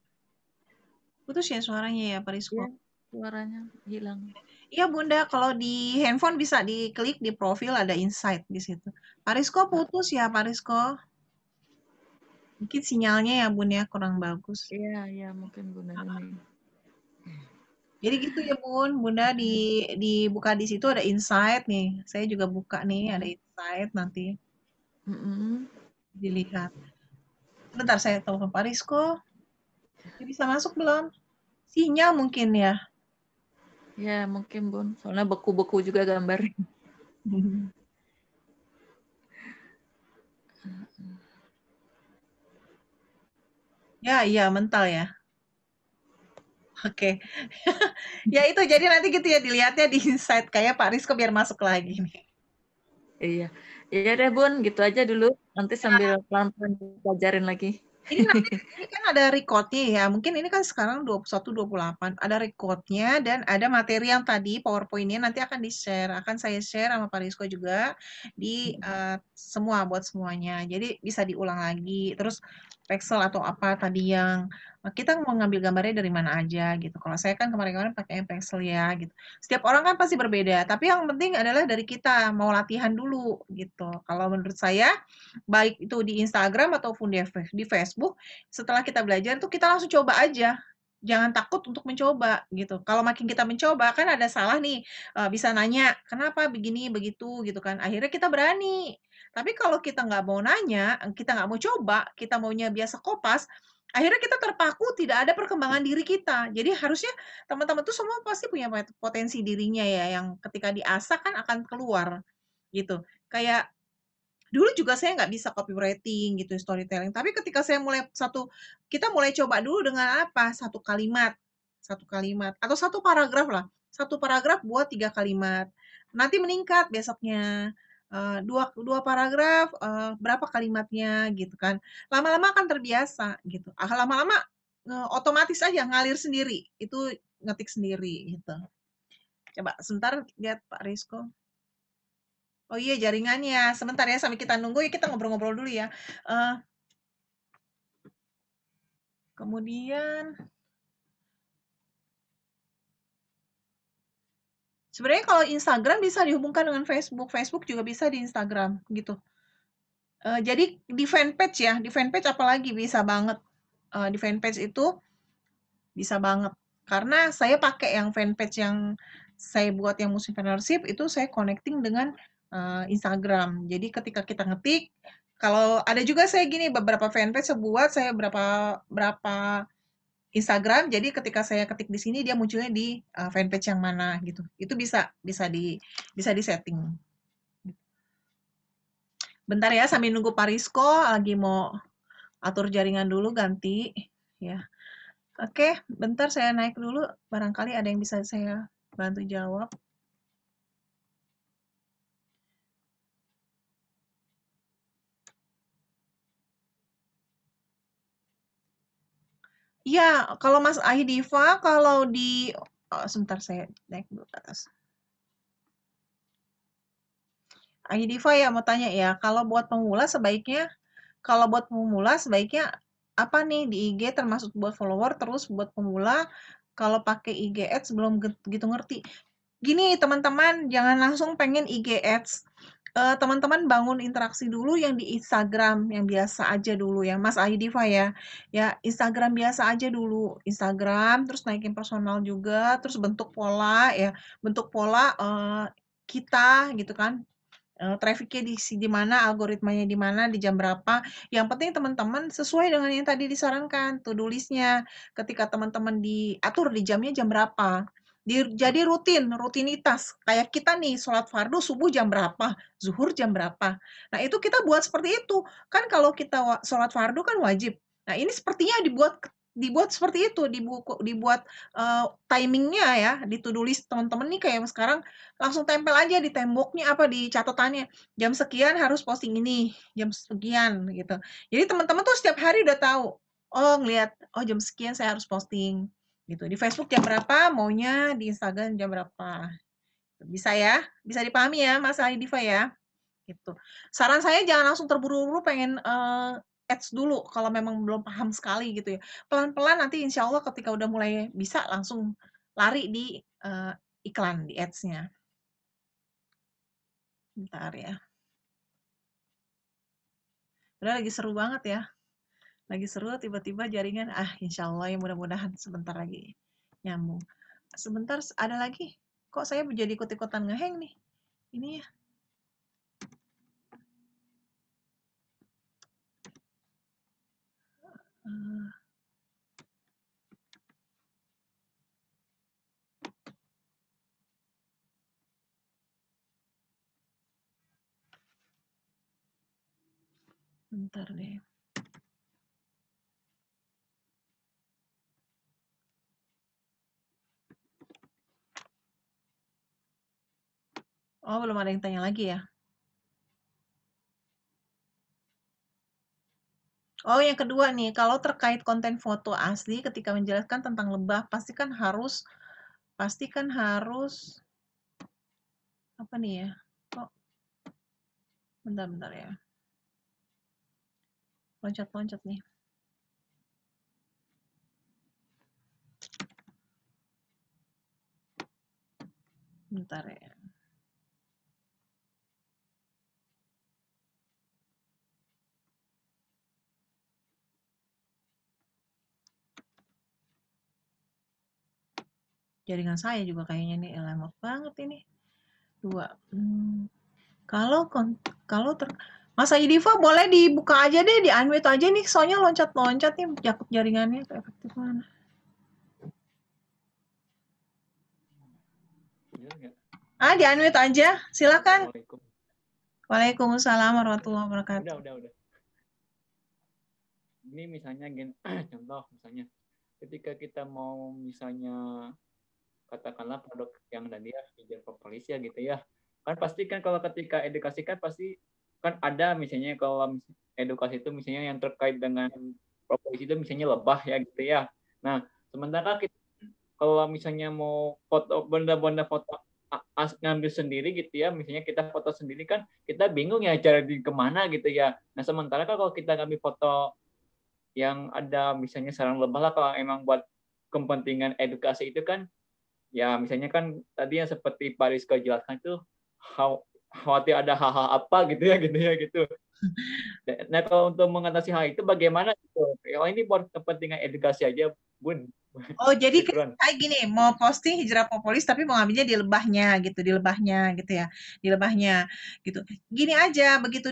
Putus ya suaranya ya Pak Rizko. Ya, suaranya hilang. Iya Bunda, kalau di handphone bisa diklik di profil ada insight di situ. Pak Rizko putus ya Pak Rizko. Mungkin sinyalnya ya Bun ya kurang bagus. Iya mungkin Bunda ini. Jadi gitu ya Bun, Bunda dibuka di situ ada insight nih. Saya juga buka nih ada insight nanti. Dilihat. Bentar saya telepon Pak Rizko. Dia bisa masuk belum? Sinyal mungkin ya. Ya, mungkin Bun. Soalnya beku-beku juga gambarnya. Ya, iya mental ya. Oke. Ya itu jadi nanti gitu ya dilihatnya di insight kayak Pak Rizko biar masuk lagi nih. Iya. Iya deh Bun, gitu aja dulu. Nanti sambil pelan-pelan pelajarin lagi. Ini nanti ini kan ada record-nya ya. Mungkin ini kan sekarang 21, 28. Ada record-nya dan ada materi yang tadi PowerPoint-nya nanti akan di-share. Akan saya share sama Pak Rizko juga di semua buat semuanya. Jadi bisa diulang lagi. Terus Pexel atau apa tadi yang kita mau ngambil gambarnya dari mana aja gitu. Kalau saya kan kemarin-kemarin pakai Pexel ya gitu. Setiap orang kan pasti berbeda, tapi yang penting adalah dari kita mau latihan dulu gitu. Kalau menurut saya baik itu di Instagram ataupun di Facebook, setelah kita belajar tuh kita langsung coba aja. Jangan takut untuk mencoba gitu. Kalau makin kita mencoba kan ada salah nih, bisa nanya, "Kenapa begini, begitu?" Gitu kan. Akhirnya kita berani. Tapi kalau kita nggak mau nanya, kita nggak mau coba, kita maunya biasa kopas, akhirnya kita terpaku tidak ada perkembangan diri kita. Jadi harusnya teman-teman tuh semua pasti punya potensi dirinya ya, yang ketika diasah kan akan keluar gitu. Kayak dulu juga saya nggak bisa copywriting gitu, storytelling. Tapi ketika saya kita mulai coba dulu dengan apa? Satu kalimat, atau satu paragraf lah. Satu paragraf buat 3 kalimat. Nanti meningkat besoknya. Dua paragraf, berapa kalimatnya gitu kan. Lama-lama akan terbiasa gitu. Lama-lama otomatis aja ngalir sendiri. Itu ngetik sendiri gitu. Coba sebentar lihat Pak Rizko. Oh iya jaringannya. Sebentar ya sambil kita nunggu ya kita ngobrol-ngobrol dulu ya. Kemudian sebenarnya kalau Instagram bisa dihubungkan dengan Facebook. Facebook juga bisa di Instagram gitu. Jadi di fanpage ya, di fanpage apalagi bisa banget. Di fanpage itu bisa banget. Karena saya pakai yang fanpage yang saya buat yang Muslimpreneurship itu saya connecting dengan Instagram. Jadi ketika kita ngetik, kalau ada juga saya gini beberapa fanpage saya buat saya berapa Instagram. Jadi ketika saya ketik di sini dia munculnya di fanpage yang mana gitu. Itu bisa di-setting. Bentar ya sambil nunggu Pak Rizko lagi mau atur jaringan dulu ganti ya. Oke, bentar saya naik dulu barangkali ada yang bisa saya bantu jawab. Iya, kalau Mas Aidiva kalau di sebentar saya naik dulu ke atas. Aidiva ya mau tanya ya, kalau buat pemula sebaiknya apa nih di IG termasuk buat follower terus buat pemula kalau pakai IG Ads belum gitu ngerti. Gini teman-teman, jangan langsung pengen IG Ads. Teman-teman bangun interaksi dulu yang di Instagram yang biasa aja dulu ya Mas Aidiva ya. Ya Instagram biasa aja dulu. Instagram terus naikin personal juga, terus bentuk pola ya. Bentuk pola kita gitu kan. Traffic-nya di mana, algoritmanya di mana, di jam berapa. Yang penting teman-teman sesuai dengan yang tadi disarankan, to-do list-nya. Ketika teman-teman diatur di jamnya jam berapa. Jadi rutinitas. Kayak kita nih, sholat fardu subuh jam berapa, zuhur jam berapa. Nah itu kita buat seperti itu. Kan kalau kita sholat fardu kan wajib. Nah ini sepertinya dibuat seperti itu, dibuat timingnya ya, di to-do list teman-teman nih kayak sekarang langsung tempel aja di temboknya apa di catatannya jam sekian harus posting ini jam sekian gitu jadi teman-teman tuh setiap hari udah tahu ngelihat jam sekian saya harus posting gitu di Facebook jam berapa maunya di Instagram jam berapa bisa ya bisa dipahami ya Mas Diva ya gitu saran saya jangan langsung terburu-buru pengen ads dulu kalau memang belum paham sekali gitu ya pelan-pelan nanti insya Allah ketika udah mulai bisa langsung lari di iklan di ads-nya. Bentar ya. Udah lagi seru banget ya. Lagi seru tiba-tiba jaringan. Insya Allah ya mudah-mudahan sebentar lagi nyambung. Sebentar ada lagi. Kok saya jadi ikut-ikutan ngeheng nih? Ini ya. Bentar deh. Oh, belum ada yang tanya lagi ya? Oh, yang kedua nih, kalau terkait konten foto asli ketika menjelaskan tentang lebah, pastikan harus apa nih ya? Kok bentar ya. Loncat-loncat nih. Bentar ya. Jaringan saya juga kayaknya nih lemot banget ini. 2. Kalau Mas Aidiva boleh dibuka aja deh, di-unmute aja nih, soalnya loncat-loncat nih jakut jaringannya efektif mana. Di-unmute aja, silakan. Waalaikumsalam warahmatullahi wabarakatuh. Udah. Ini misalnya contoh misalnya ketika kita mau misalnya katakanlah produk yang tadi ya hijau propolis ya gitu ya. Kan pasti kan kalau ketika edukasi kan pasti kan ada misalnya kalau edukasi itu misalnya yang terkait dengan propolis itu misalnya lebah ya gitu ya. Nah, sementara kita kalau misalnya mau foto benda-benda foto ngambil sendiri gitu ya, misalnya kita foto sendiri kan kita bingung ya cara di kemana gitu ya. Nah, sementara kan kalau kita ngambil foto yang ada misalnya sarang lebah lah kalau emang buat kepentingan edukasi itu kan ya misalnya kan tadi yang seperti Pak Rizko jelaskan itu khawatir ada hal-hal apa gitu ya. Nah kalau untuk mengatasi hal itu bagaimana gitu? Ya ini buat kepentingan edukasi aja, Bun. Oh, jadi Syukron. kayak gini, mau posting hijrah propolis tapi mau ngambilnya di lebahnya gitu ya, di lebahnya gitu. Gini aja, begitu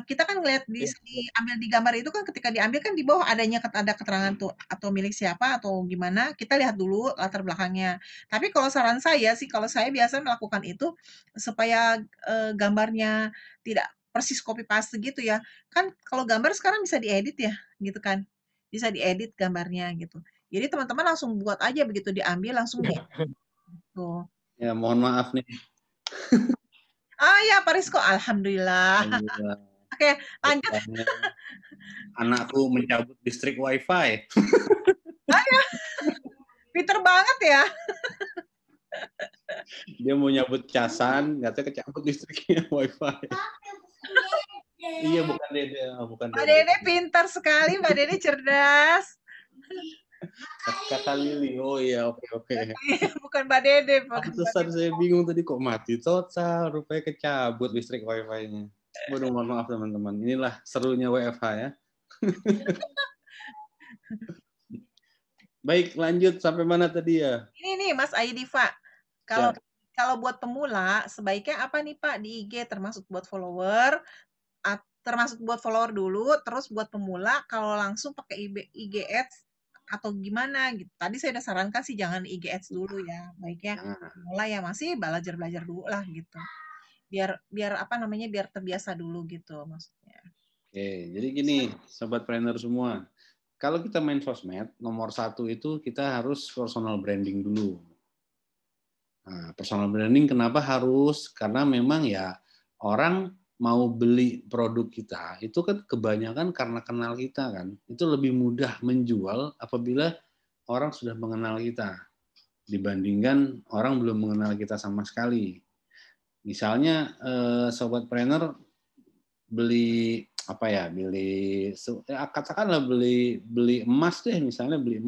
kita kan ngeliat diambil di gambar itu kan ketika diambil kan di bawah ada keterangan tuh atau milik siapa atau gimana, kita lihat dulu latar belakangnya. Tapi kalau saran saya sih, kalau saya biasa melakukan itu supaya gambarnya tidak persis copy paste gitu ya. Kan kalau gambar sekarang bisa diedit ya, gitu kan. Bisa diedit gambarnya gitu. Jadi teman-teman langsung buat aja begitu diambil langsung di gitu. Ya, mohon maaf nih. Ya Pak Rizko, alhamdulillah. Oke, lanjut. Anakku mencabut listrik WiFi. Ya. Pinter banget ya. Dia mau nyabut casan, katanya kecabut listriknya WiFi. Iya, bukan Mbak Dede pintar sekali, Mbak Dede cerdas. Kakak Lili, oh iya, oke. Bukan Mbak Dede. Pantesan saya bingung tadi kok mati total, rupanya kecabut listrik WiFi-nya. Waduh, mohon maaf teman-teman. Inilah serunya WFH ya. Baik, lanjut sampai mana tadi ya? Ini nih Mas Aidiva. Kalau buat pemula, sebaiknya apa nih Pak di IG termasuk buat follower? Termasuk buat follower dulu, terus buat pemula kalau langsung pakai IG Ads atau gimana gitu. Tadi saya udah sarankan sih jangan IG Ads dulu ya. Baiknya mulai ya masih belajar dulu lah gitu. Biar apa namanya biar terbiasa dulu gitu maksudnya. Oke, jadi gini sobat trainer semua. Kalau kita main sosmed, nomor 1 itu kita harus personal branding dulu. Nah, personal branding kenapa harus? Karena memang ya orang mau beli produk kita itu kan kebanyakan karena kenal kita kan. Itu lebih mudah menjual apabila orang sudah mengenal kita dibandingkan orang belum mengenal kita sama sekali. Misalnya sobat trainer beli katakanlah beli emas deh, misalnya beli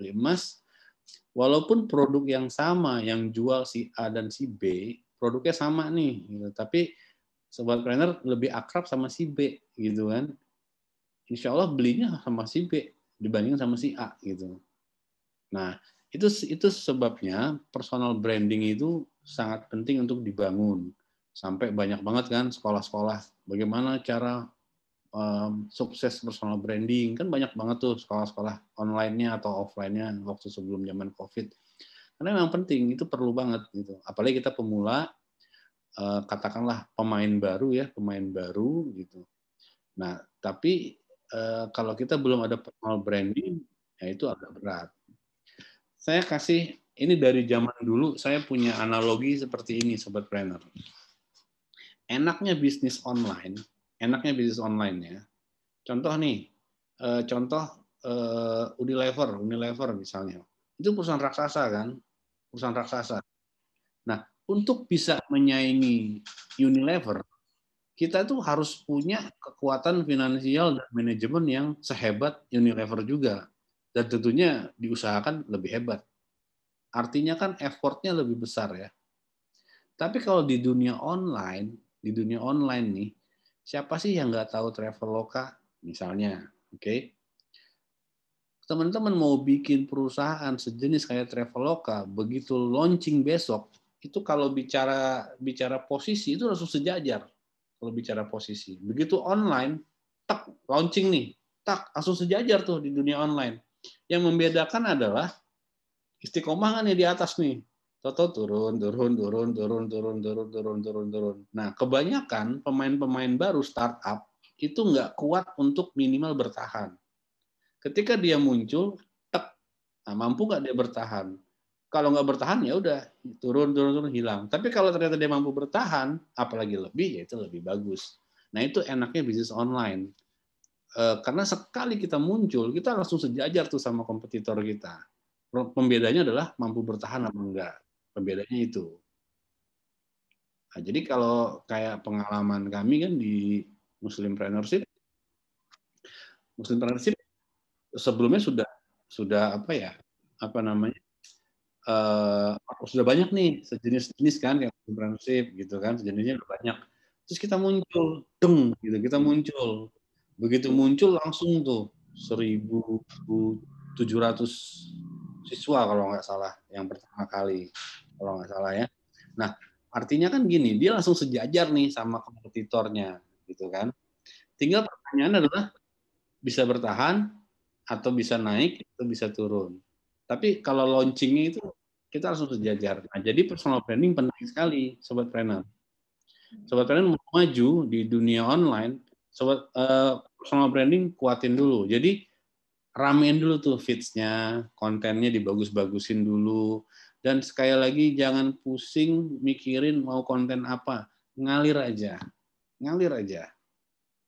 emas walaupun produk yang sama yang jual si A dan si B, produknya sama nih gitu. Tapi sobat trainer lebih akrab sama si B gitu kan. Insya Allah belinya sama si B dibandingkan sama si A gitu. Nah, itu sebabnya personal branding itu sangat penting untuk dibangun. Sampai banyak banget kan sekolah-sekolah bagaimana cara sukses personal branding. Kan banyak banget tuh sekolah-sekolah online-nya atau offline-nya waktu sebelum zaman COVID. Karena memang penting, itu perlu banget gitu. Apalagi kita pemula, katakanlah pemain baru gitu. Nah, tapi kalau kita belum ada personal branding, ya itu agak berat. Saya kasih, ini dari zaman dulu, saya punya analogi seperti ini, Sobat Planner. Enaknya bisnis online ya. Contoh nih, Unilever misalnya. Itu perusahaan raksasa kan? Perusahaan raksasa. Nah, untuk bisa menyaingi Unilever, kita tuh harus punya kekuatan finansial dan manajemen yang sehebat Unilever juga. Dan tentunya diusahakan lebih hebat. Artinya kan effortnya lebih besar ya. Tapi kalau di dunia online nih, siapa sih yang nggak tahu Traveloka misalnya, oke? Teman-teman mau bikin perusahaan sejenis kayak Traveloka, begitu launching besok, itu kalau bicara posisi itu langsung sejajar. Kalau bicara posisi, begitu online, tak launching nih, tak langsung sejajar tuh di dunia online. Yang membedakan adalah istiqomah kan ya di atas nih. Toto turun. Nah, kebanyakan pemain-pemain baru startup itu nggak kuat untuk minimal bertahan. Ketika dia muncul, nah, mampu nggak dia bertahan? Kalau nggak bertahan ya udah turun hilang. Tapi kalau ternyata dia mampu bertahan, apalagi lebih, ya itu lebih bagus. Nah itu enaknya bisnis online. Karena sekali kita muncul, kita langsung sejajar tuh sama kompetitor kita. Pembedanya adalah mampu bertahan apa enggak. Pembedanya itu. Nah, jadi kalau kayak pengalaman kami kan di Muslimpreneurship sebelumnya sudah sudah banyak nih sejenis kan kayak Muslimpreneurship gitu kan, sejenisnya udah banyak. Terus kita muncul, begitu muncul langsung tuh 1.700 siswa kalau nggak salah yang pertama kali, kalau nggak salah ya. Nah, artinya kan gini, dia langsung sejajar nih sama kompetitornya, gitu kan. Tinggal pertanyaan adalah bisa bertahan atau bisa naik atau bisa turun. Tapi kalau launchingnya itu kita langsung sejajar. Nah, jadi personal branding penting sekali, Sobat Planner. Sobat Planner mau maju di dunia online, personal branding kuatin dulu. Jadi ramein dulu tuh feeds-nya, kontennya dibagus-bagusin dulu. Dan sekali lagi jangan pusing mikirin mau konten apa. Ngalir aja.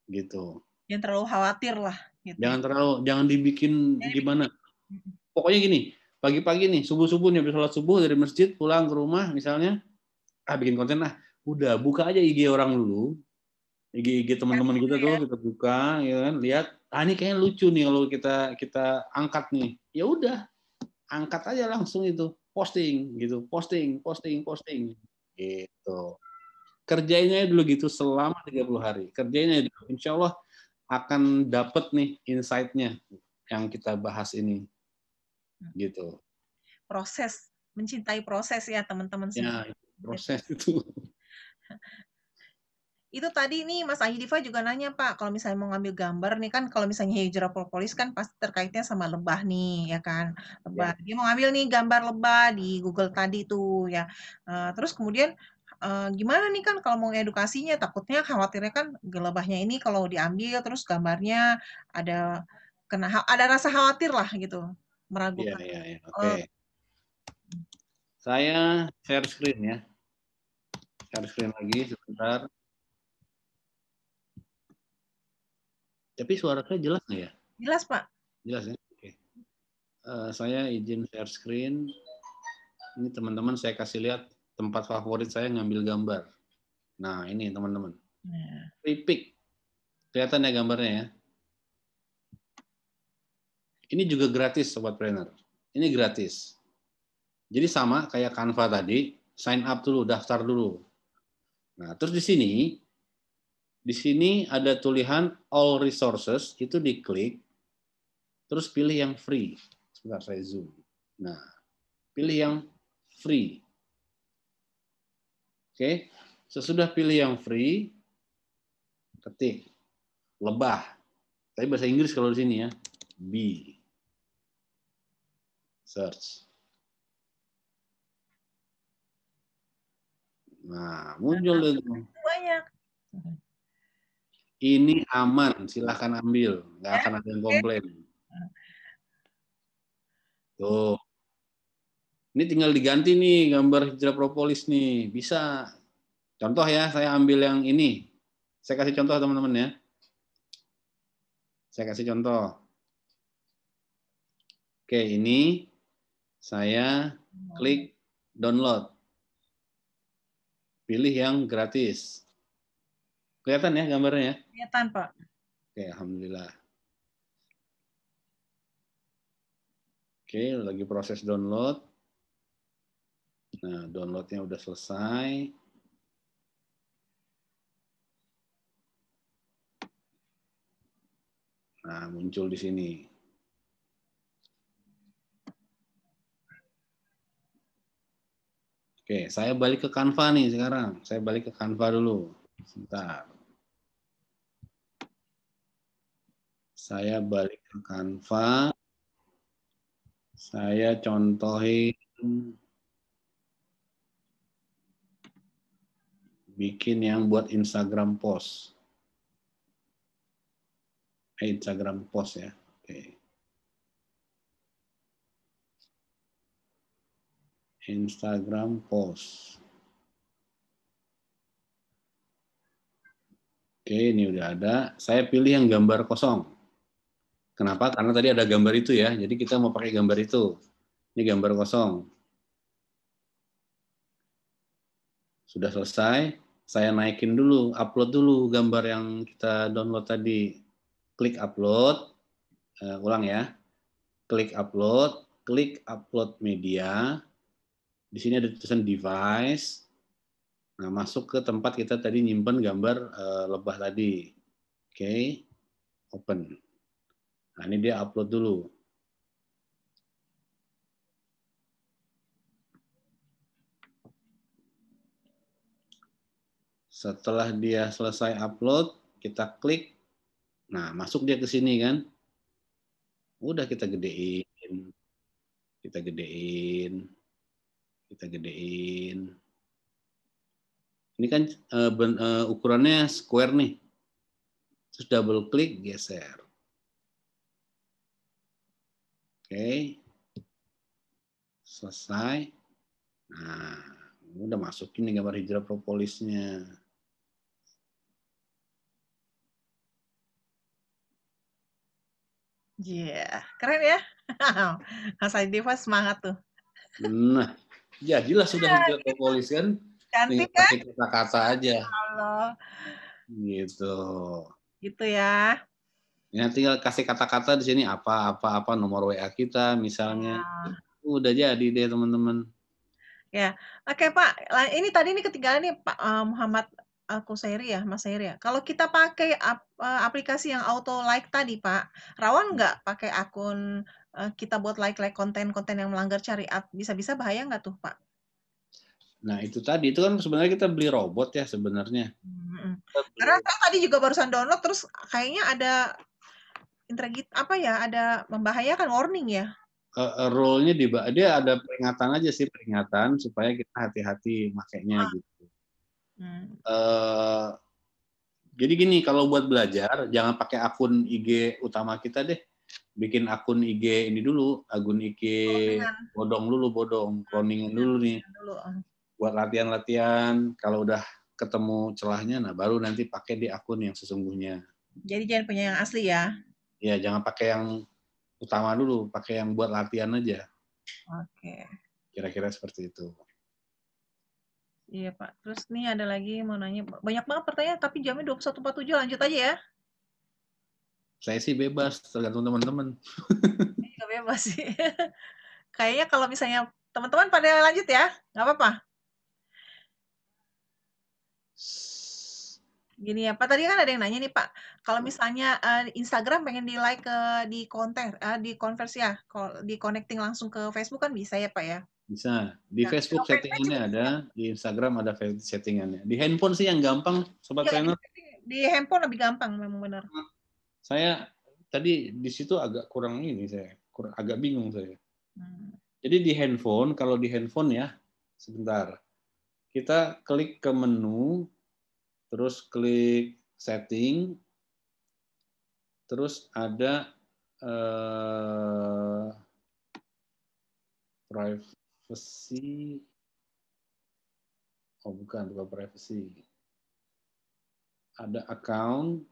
Gitu. Jangan terlalu khawatir lah. Gitu. Jangan dibikin gimana. Pokoknya gini, pagi-pagi nih, subuh-subuh nih, habis sholat subuh dari masjid, pulang ke rumah misalnya, bikin konten lah. Udah, buka aja IG orang dulu. IG teman-teman kita tuh kita buka, ya kan, lihat, ini kayaknya lucu nih kalau kita angkat nih. Ya udah, angkat aja langsung itu, posting gitu, posting. Gitu. Kerjainnya dulu gitu selama 30 hari. Kerjainnya dulu. Insya Allah akan dapat nih insight-nya yang kita bahas ini. Gitu. Proses, mencintai proses ya teman-teman semua. Ya, proses itu. Itu tadi nih Mas Ahidifa juga nanya Pak, kalau misalnya mau ngambil gambar nih kan, kalau misalnya hijrah propolis kan pasti terkaitnya sama lebah nih, ya kan, lebah. Dia mau ngambil nih gambar lebah di Google tadi tuh ya. Terus kemudian gimana nih kan kalau mau edukasinya, takutnya khawatirnya kan lebahnya ini kalau diambil terus gambarnya ada rasa khawatir lah gitu, meragukan. Iya. Oke. Saya share screen ya. Share screen lagi sebentar. Tapi suara saya jelas nggak ya? Jelas, Pak. Jelas ya? Oke. Saya izin share screen. Ini teman-teman saya kasih lihat tempat favorit saya ngambil gambar. Nah, ini teman-teman. Free pick. Kelihatan ya gambarnya ya? Ini juga gratis, Sobat Planner. Ini gratis. Jadi sama kayak Canva tadi, sign up dulu, daftar dulu. Nah, terus di sini ada tulisan all resources, itu diklik, terus pilih yang free. Sebentar saya zoom. Nah, pilih yang free. Oke, sesudah pilih yang free, ketik lebah. Tapi bahasa Inggris kalau di sini ya, bee. Search. Nah, muncul itu. Banyak. Ini aman, silahkan ambil. Nggak akan ada yang komplain. Tuh. Ini tinggal diganti nih gambar hijrah propolis nih. Bisa. Contoh ya, saya ambil yang ini. Saya kasih contoh teman-teman ya. Saya kasih contoh. Oke, ini saya klik download. Pilih yang gratis. Kelihatan ya gambarnya? Kelihatan, Pak. Oke, alhamdulillah. Oke, lagi proses download. Nah, downloadnya udah selesai. Nah, muncul di sini. Oke, saya balik ke Canva nih sekarang. Saya balik ke Canva dulu. Sebentar. Saya balik ke Canva. Saya contohin bikin yang buat Instagram post. Instagram post ya. Oke. Instagram post. Oke, ini udah ada. Saya pilih yang gambar kosong. Kenapa? Karena tadi ada gambar itu ya. Jadi kita mau pakai gambar itu. Ini gambar kosong. Sudah selesai. Saya naikin dulu, upload dulu gambar yang kita download tadi. Klik upload. Ulang ya. Klik upload media. Di sini ada tulisan device. Nah, masuk ke tempat kita tadi nyimpen gambar lebah tadi. Oke. Open. Nah, ini dia upload dulu. Setelah dia selesai upload, kita klik. Nah, masuk dia ke sini kan. Udah kita gedein. Kita gedein. Kita gedein. Ini kan ukurannya square nih. Terus double klik, geser. Oke. Selesai. Nah, udah masukin nih gambar hijrah propolisnya. Iya, keren ya. Mas Diva semangat tuh. Nah, jadilah sudah hijrah propolis kan. Cantik Tinggal kan? pakai kata-kata aja. Halo. Gitu. Gitu ya. Ya, tinggal kasih kata-kata di sini apa nomor WA kita misalnya. Ya. Udah jadi deh teman-teman. Ya, oke Pak. Ini tadi nih ketinggalan nih Pak Muhammad Kusairi ya, Mas Sairi ya. Kalau kita pakai aplikasi yang auto like tadi Pak, rawan nggak pakai akun kita buat like konten-konten yang melanggar syariat? Bisa-bisa bahaya nggak tuh Pak? Nah itu tadi, itu kan sebenarnya kita beli robot ya sebenarnya. Karena saya tadi juga barusan download, terus kayaknya ada ada membahayakan warning ya. Rule-nya dia ada peringatan aja sih, peringatan supaya kita hati-hati makainya gitu. Jadi gini, kalau buat belajar jangan pakai akun IG utama kita deh. Bikin akun IG ini dulu, akun IG bodong, cloningan dulu nih. Buat latihan-latihan, kalau udah ketemu celahnya, nah baru nanti pakai di akun yang sesungguhnya. Jadi jangan punya yang asli ya? Ya, jangan pakai yang utama dulu, pakai yang buat latihan aja. Oke. Kira-kira seperti itu. Iya Pak. Terus nih ada lagi mau nanya, banyak banget pertanyaan, tapi jamnya 21.47, lanjut aja ya. Saya sih bebas, tergantung teman-teman. Nggak bebas sih. Kayaknya kalau misalnya teman-teman pada lanjut ya, nggak apa-apa. Gini ya Pak, tadi kan ada yang nanya nih Pak, kalau misalnya Instagram pengen di like di konversi ya, di connecting langsung ke Facebook kan bisa ya Pak ya? Bisa. Di Facebook settingannya ada, di Instagram ada settingannya. Di handphone sih yang gampang, Sobat Trainer. Di handphone lebih gampang memang benar. Saya tadi di situ agak kurang agak bingung saya. Jadi di handphone, kalau di handphone ya, sebentar. Kita klik ke menu, terus klik setting, Terus ada privacy. Oh, bukan privacy. Ada account.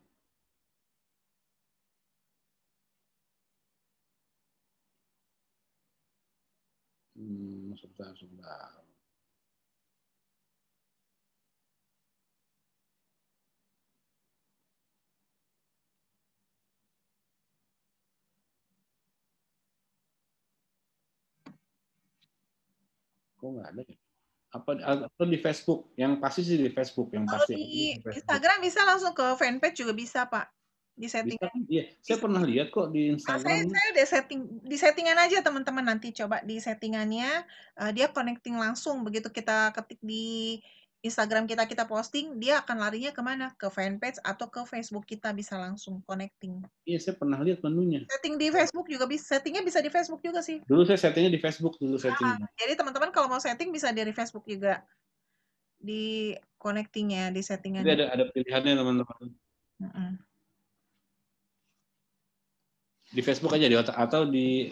Sebentar. Kok nggak ada ya? Atau di Facebook? Yang pasti sih di Facebook. Yang Kalau pasti di Facebook. Instagram bisa langsung ke fanpage juga bisa, Pak. Di setting. Bisa kan? Iya, saya pernah lihat kok di Instagram. Saya udah di settingan aja teman-teman, nanti coba di settingannya dia connecting langsung, begitu kita ketik di Instagram kita posting, dia akan larinya kemana? Ke fanpage atau ke Facebook kita, bisa langsung connecting. Iya, saya pernah lihat menunya. Setting di Facebook juga bisa, settingnya bisa di Facebook juga sih. Dulu saya settingnya di Facebook dulu settingnya. Jadi teman-teman kalau mau setting bisa dari Facebook juga, di connectingnya, di settingan. Jadi ada pilihannya teman-teman. Di Facebook aja atau di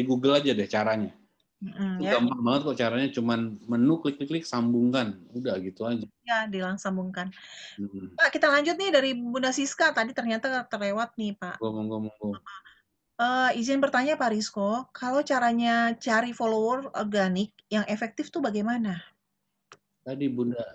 Google aja deh caranya. Itu gampang banget kok caranya, cuman menu klik sambungkan, udah gitu aja. Ya, sambungkan. Pak, kita lanjut nih dari Bunda Siska, tadi ternyata terlewat nih, Pak. Monggo. Izin bertanya Pak Rizko, kalau caranya cari follower organik yang efektif tuh bagaimana? Tadi Bunda,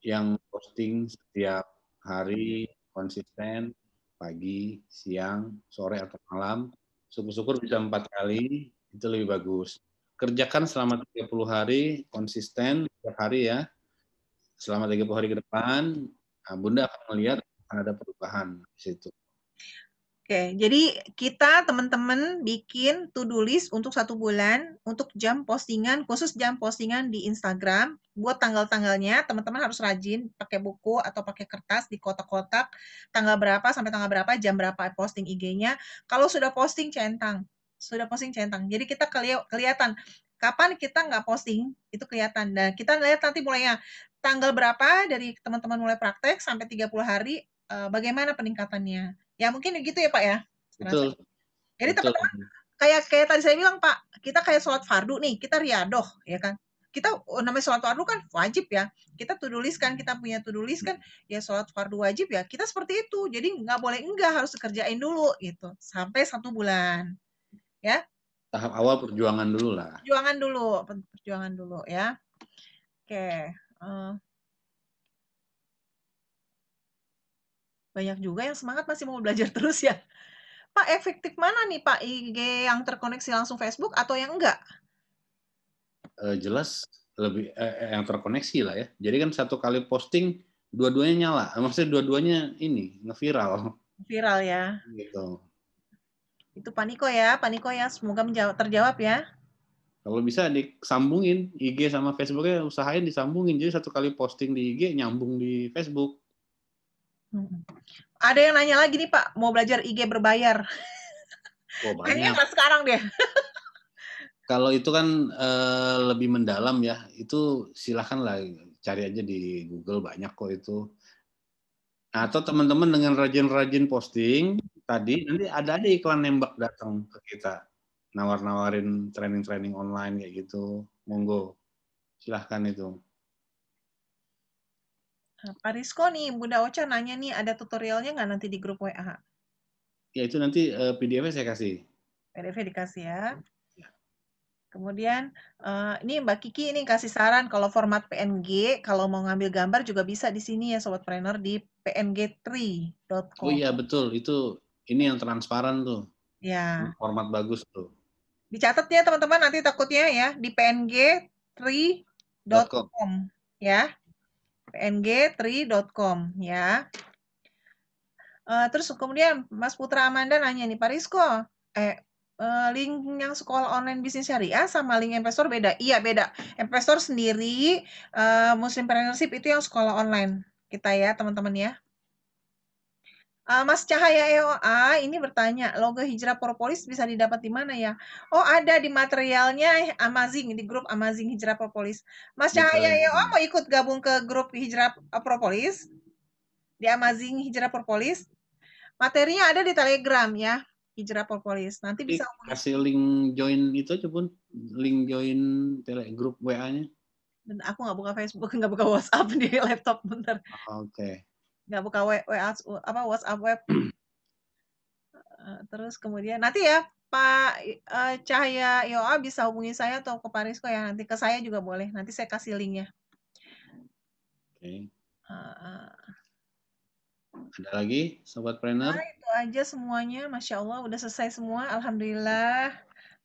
yang posting setiap hari konsisten, pagi, siang, sore, atau malam, syukur-syukur bisa 4 kali, itu lebih bagus. Kerjakan selama 30 hari, konsisten, setiap hari ya. Selama 30 hari ke depan, Bunda akan melihat ada perubahan di situ. Oke, jadi kita teman-teman bikin to-do list untuk 1 bulan, untuk jam postingan, khusus jam postingan di Instagram, buat tanggal-tanggalnya, teman-teman harus rajin, pakai buku atau pakai kertas, di kotak-kotak, tanggal berapa sampai tanggal berapa, jam berapa posting IG-nya. Kalau sudah posting centang. Jadi kita kelihatan, kapan kita nggak posting, itu kelihatan. Dan kita lihat nanti mulainya, tanggal berapa dari teman-teman mulai praktek, sampai 30 hari, bagaimana peningkatannya. Ya mungkin gitu ya Pak ya. Betul. Jadi teman-teman kayak tadi saya bilang Pak, kita kayak sholat fardu nih, kita riadoh ya kan. Kita namanya sholat fardu kan wajib ya. Kita to-do list kan, kita punya to-do list kan, ya sholat fardu wajib ya. Kita seperti itu. Jadi nggak boleh harus dikerjain dulu gitu sampai 1 bulan. Ya. Tahap awal perjuangan dulu lah. Perjuangan dulu ya. Oke. Banyak juga yang semangat masih mau belajar terus ya. Pak, efektif mana nih Pak, IG yang terkoneksi langsung Facebook atau yang enggak? Jelas lebih yang terkoneksi lah ya. Jadi kan 1 kali posting, dua-duanya nyala. Maksudnya dua-duanya ini ngeviral. Viral ya. Gitu. Itu Pak Niko ya, semoga terjawab ya. Kalau bisa disambungin IG sama Facebooknya, usahain disambungin. Jadi 1 kali posting di IG nyambung di Facebook. Ada yang nanya lagi nih Pak, mau belajar IG berbayar. Kayaknya nggak sekarang deh. Kalau itu kan lebih mendalam ya, itu silahkan lah cari aja di Google, banyak kok itu. Atau teman-teman dengan rajin-rajin posting tadi, nanti ada iklan nembak datang ke kita, nawar-nawarin training-training online kayak gitu, monggo, silahkan itu. Pak Rizko nih, Bunda Ocha nanya nih, ada tutorialnya nggak nanti di grup WA? Ya itu nanti PDF-nya saya kasih. PDF dikasih ya. Kemudian ini Mbak Kiki ini kasih saran kalau format PNG, kalau mau ngambil gambar juga bisa di sini ya Sobat Planner, di png3.com. Oh iya betul, itu ini yang transparan tuh. Ya. Format bagus tuh. Dicatat ya teman-teman, nanti takutnya ya di png3.com ya. png3.com ya. Terus kemudian Mas Putra Amanda nanya nih, Pak Rizko, link yang sekolah online bisnis syariah sama link investor beda? Iya beda. Investor sendiri, Muslimpreneurship itu yang sekolah online kita ya teman-teman ya. Mas Cahaya EOA ini bertanya, logo Hijrah Propolis bisa didapat di mana ya? Oh ada di materialnya Amazing, di grup Amazing Hijrah Propolis. Mas Cahaya EOA mau ikut gabung ke grup Hijrah Propolis? Di Amazing Hijrah Propolis? Materinya ada di Telegram ya, Hijrah Propolis. Nanti bisa hubungi. Kasih link join itu aja Bun, link join grup WA-nya. Dan aku nggak buka Facebook, nggak buka WhatsApp di laptop, bentar. Oke. Nggak buka WA, WhatsApp web. Terus kemudian nanti ya Pak Cahaya Yoa bisa hubungi saya atau ke Pak Rizko ya, nanti ke saya juga boleh. Nanti saya kasih linknya. Oke. Ada lagi Sobat Planner? Nah, itu aja semuanya. Masya Allah udah selesai semua. Alhamdulillah.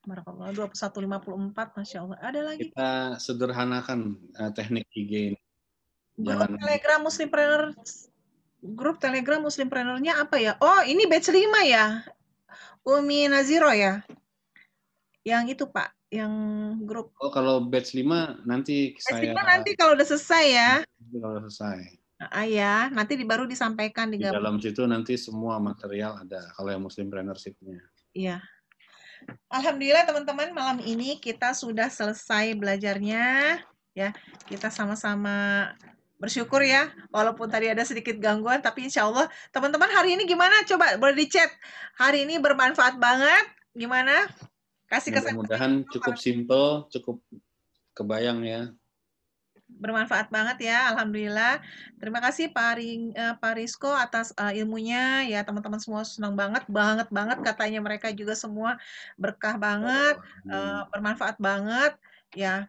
Barakallah 21.54. Masya Allah. Ada lagi. Kita sederhanakan teknik IG ini. Grup Telegram Muslimpreneur. Grup Telegram Muslimpreneurnya apa ya? Oh, ini batch 5 ya. Umi Naziro ya. Yang itu Pak, yang grup. Oh, kalau batch 5 nanti batch saya 5 nanti kalau udah selesai ya. Kalau selesai. Ya, nanti baru disampaikan di dalam situ nanti semua material ada kalau yang Muslimpreneurship-nya. Iya. Alhamdulillah teman-teman, malam ini kita sudah selesai belajarnya ya. Kita sama-sama bersyukur ya, walaupun tadi ada sedikit gangguan, tapi insya Allah teman-teman hari ini gimana? Coba boleh di chat. Hari ini bermanfaat banget. Gimana? Kasih kesan. Mudah-mudahan cukup simple, cukup kebayang ya. Bermanfaat banget ya, alhamdulillah. Terima kasih Pak Rizko atas ilmunya ya, teman-teman semua senang banget katanya mereka juga semua berkah banget, bermanfaat banget ya.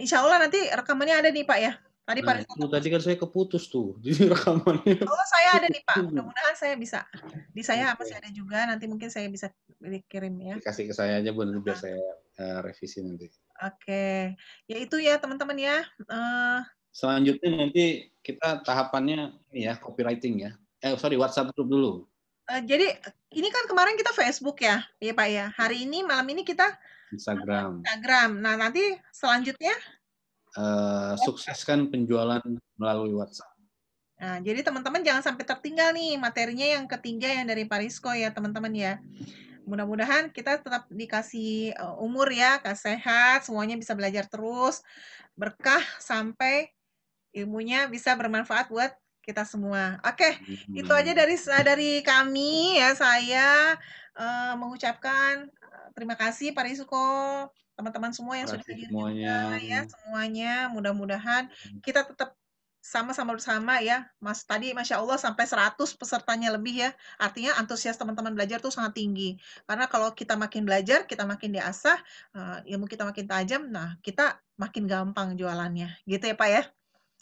Insya Allah nanti rekamannya ada nih Pak ya. Tadi Pak Rizko. Tadi kan saya keputus tuh di rekamannya. Oh saya ada nih Pak, mudah-mudahan saya bisa. Di saya masih ada juga, nanti mungkin saya bisa dikirim ya. Kasih ke saya aja Bu, nanti biar saya revisi nanti. Oke, ya itu ya teman-teman ya. Selanjutnya nanti kita tahapannya ini ya, copywriting ya. WhatsApp group dulu. Jadi ini kan kemarin kita Facebook ya, ya Pak ya. Hari ini malam ini kita Instagram. Nah nanti selanjutnya sukseskan penjualan melalui WhatsApp. Nah jadi teman-teman jangan sampai tertinggal nih materinya yang ketiga yang dari Pak Rizko ya teman-teman ya. Mudah-mudahan kita tetap dikasih umur ya, sehat, semuanya bisa belajar terus, berkah sampai ilmunya bisa bermanfaat buat kita semua. Oke, itu aja dari kami ya. Saya mengucapkan terima kasih Pak Rizko, teman-teman semua yang sudah hadir juga ya semuanya. Mudah-mudahan kita tetap sama-sama bersama ya, Mas. Tadi Masya Allah sampai 100 pesertanya lebih ya. Artinya antusias teman-teman belajar tuh sangat tinggi. Karena kalau kita makin belajar, kita makin diasah, ilmu kita makin tajam, nah kita makin gampang jualannya. Gitu ya Pak ya?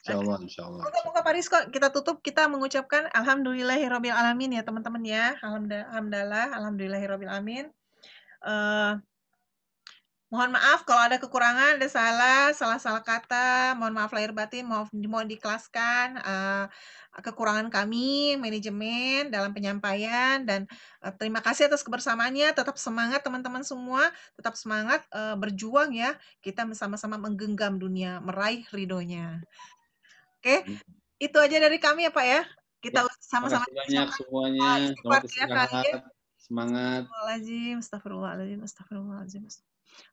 Insya Allah. Moga-moga Pak Rizko, kita tutup, kita mengucapkan Alhamdulillahirrabbilalamin ya teman-teman ya. Alhamdulillahirrabbilalamin. Mohon maaf kalau ada kekurangan, ada salah kata, mohon maaf lahir batin, mohon diikhlaskan kekurangan kami, manajemen dalam penyampaian, dan terima kasih atas kebersamaannya, tetap semangat teman-teman semua, tetap semangat berjuang ya, kita sama-sama menggenggam dunia, meraih ridhonya. Oke, itu aja dari kami ya Pak ya, kita sama-sama banyak semuanya, semangat. Astagfirullahaladzim.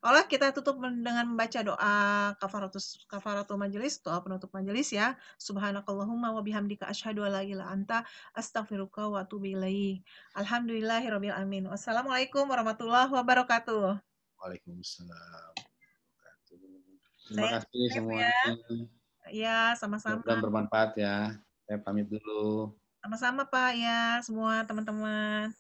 Allah kita tutup dengan membaca doa kafaratul majelis, doa penutup majelis ya. Subhanakallahumma wa bihamdika asyhadu an la ilaha illa anta astaghfiruka wa atubu ilaik. Alhamdulillahirabbil alamin. Wassalamualaikum warahmatullahi wabarakatuh. Waalaikumsalam. Terima kasih semuanya. Ya, sama-sama. Dan bermanfaat ya. Saya pamit dulu. Sama-sama Pak ya, semua teman-teman.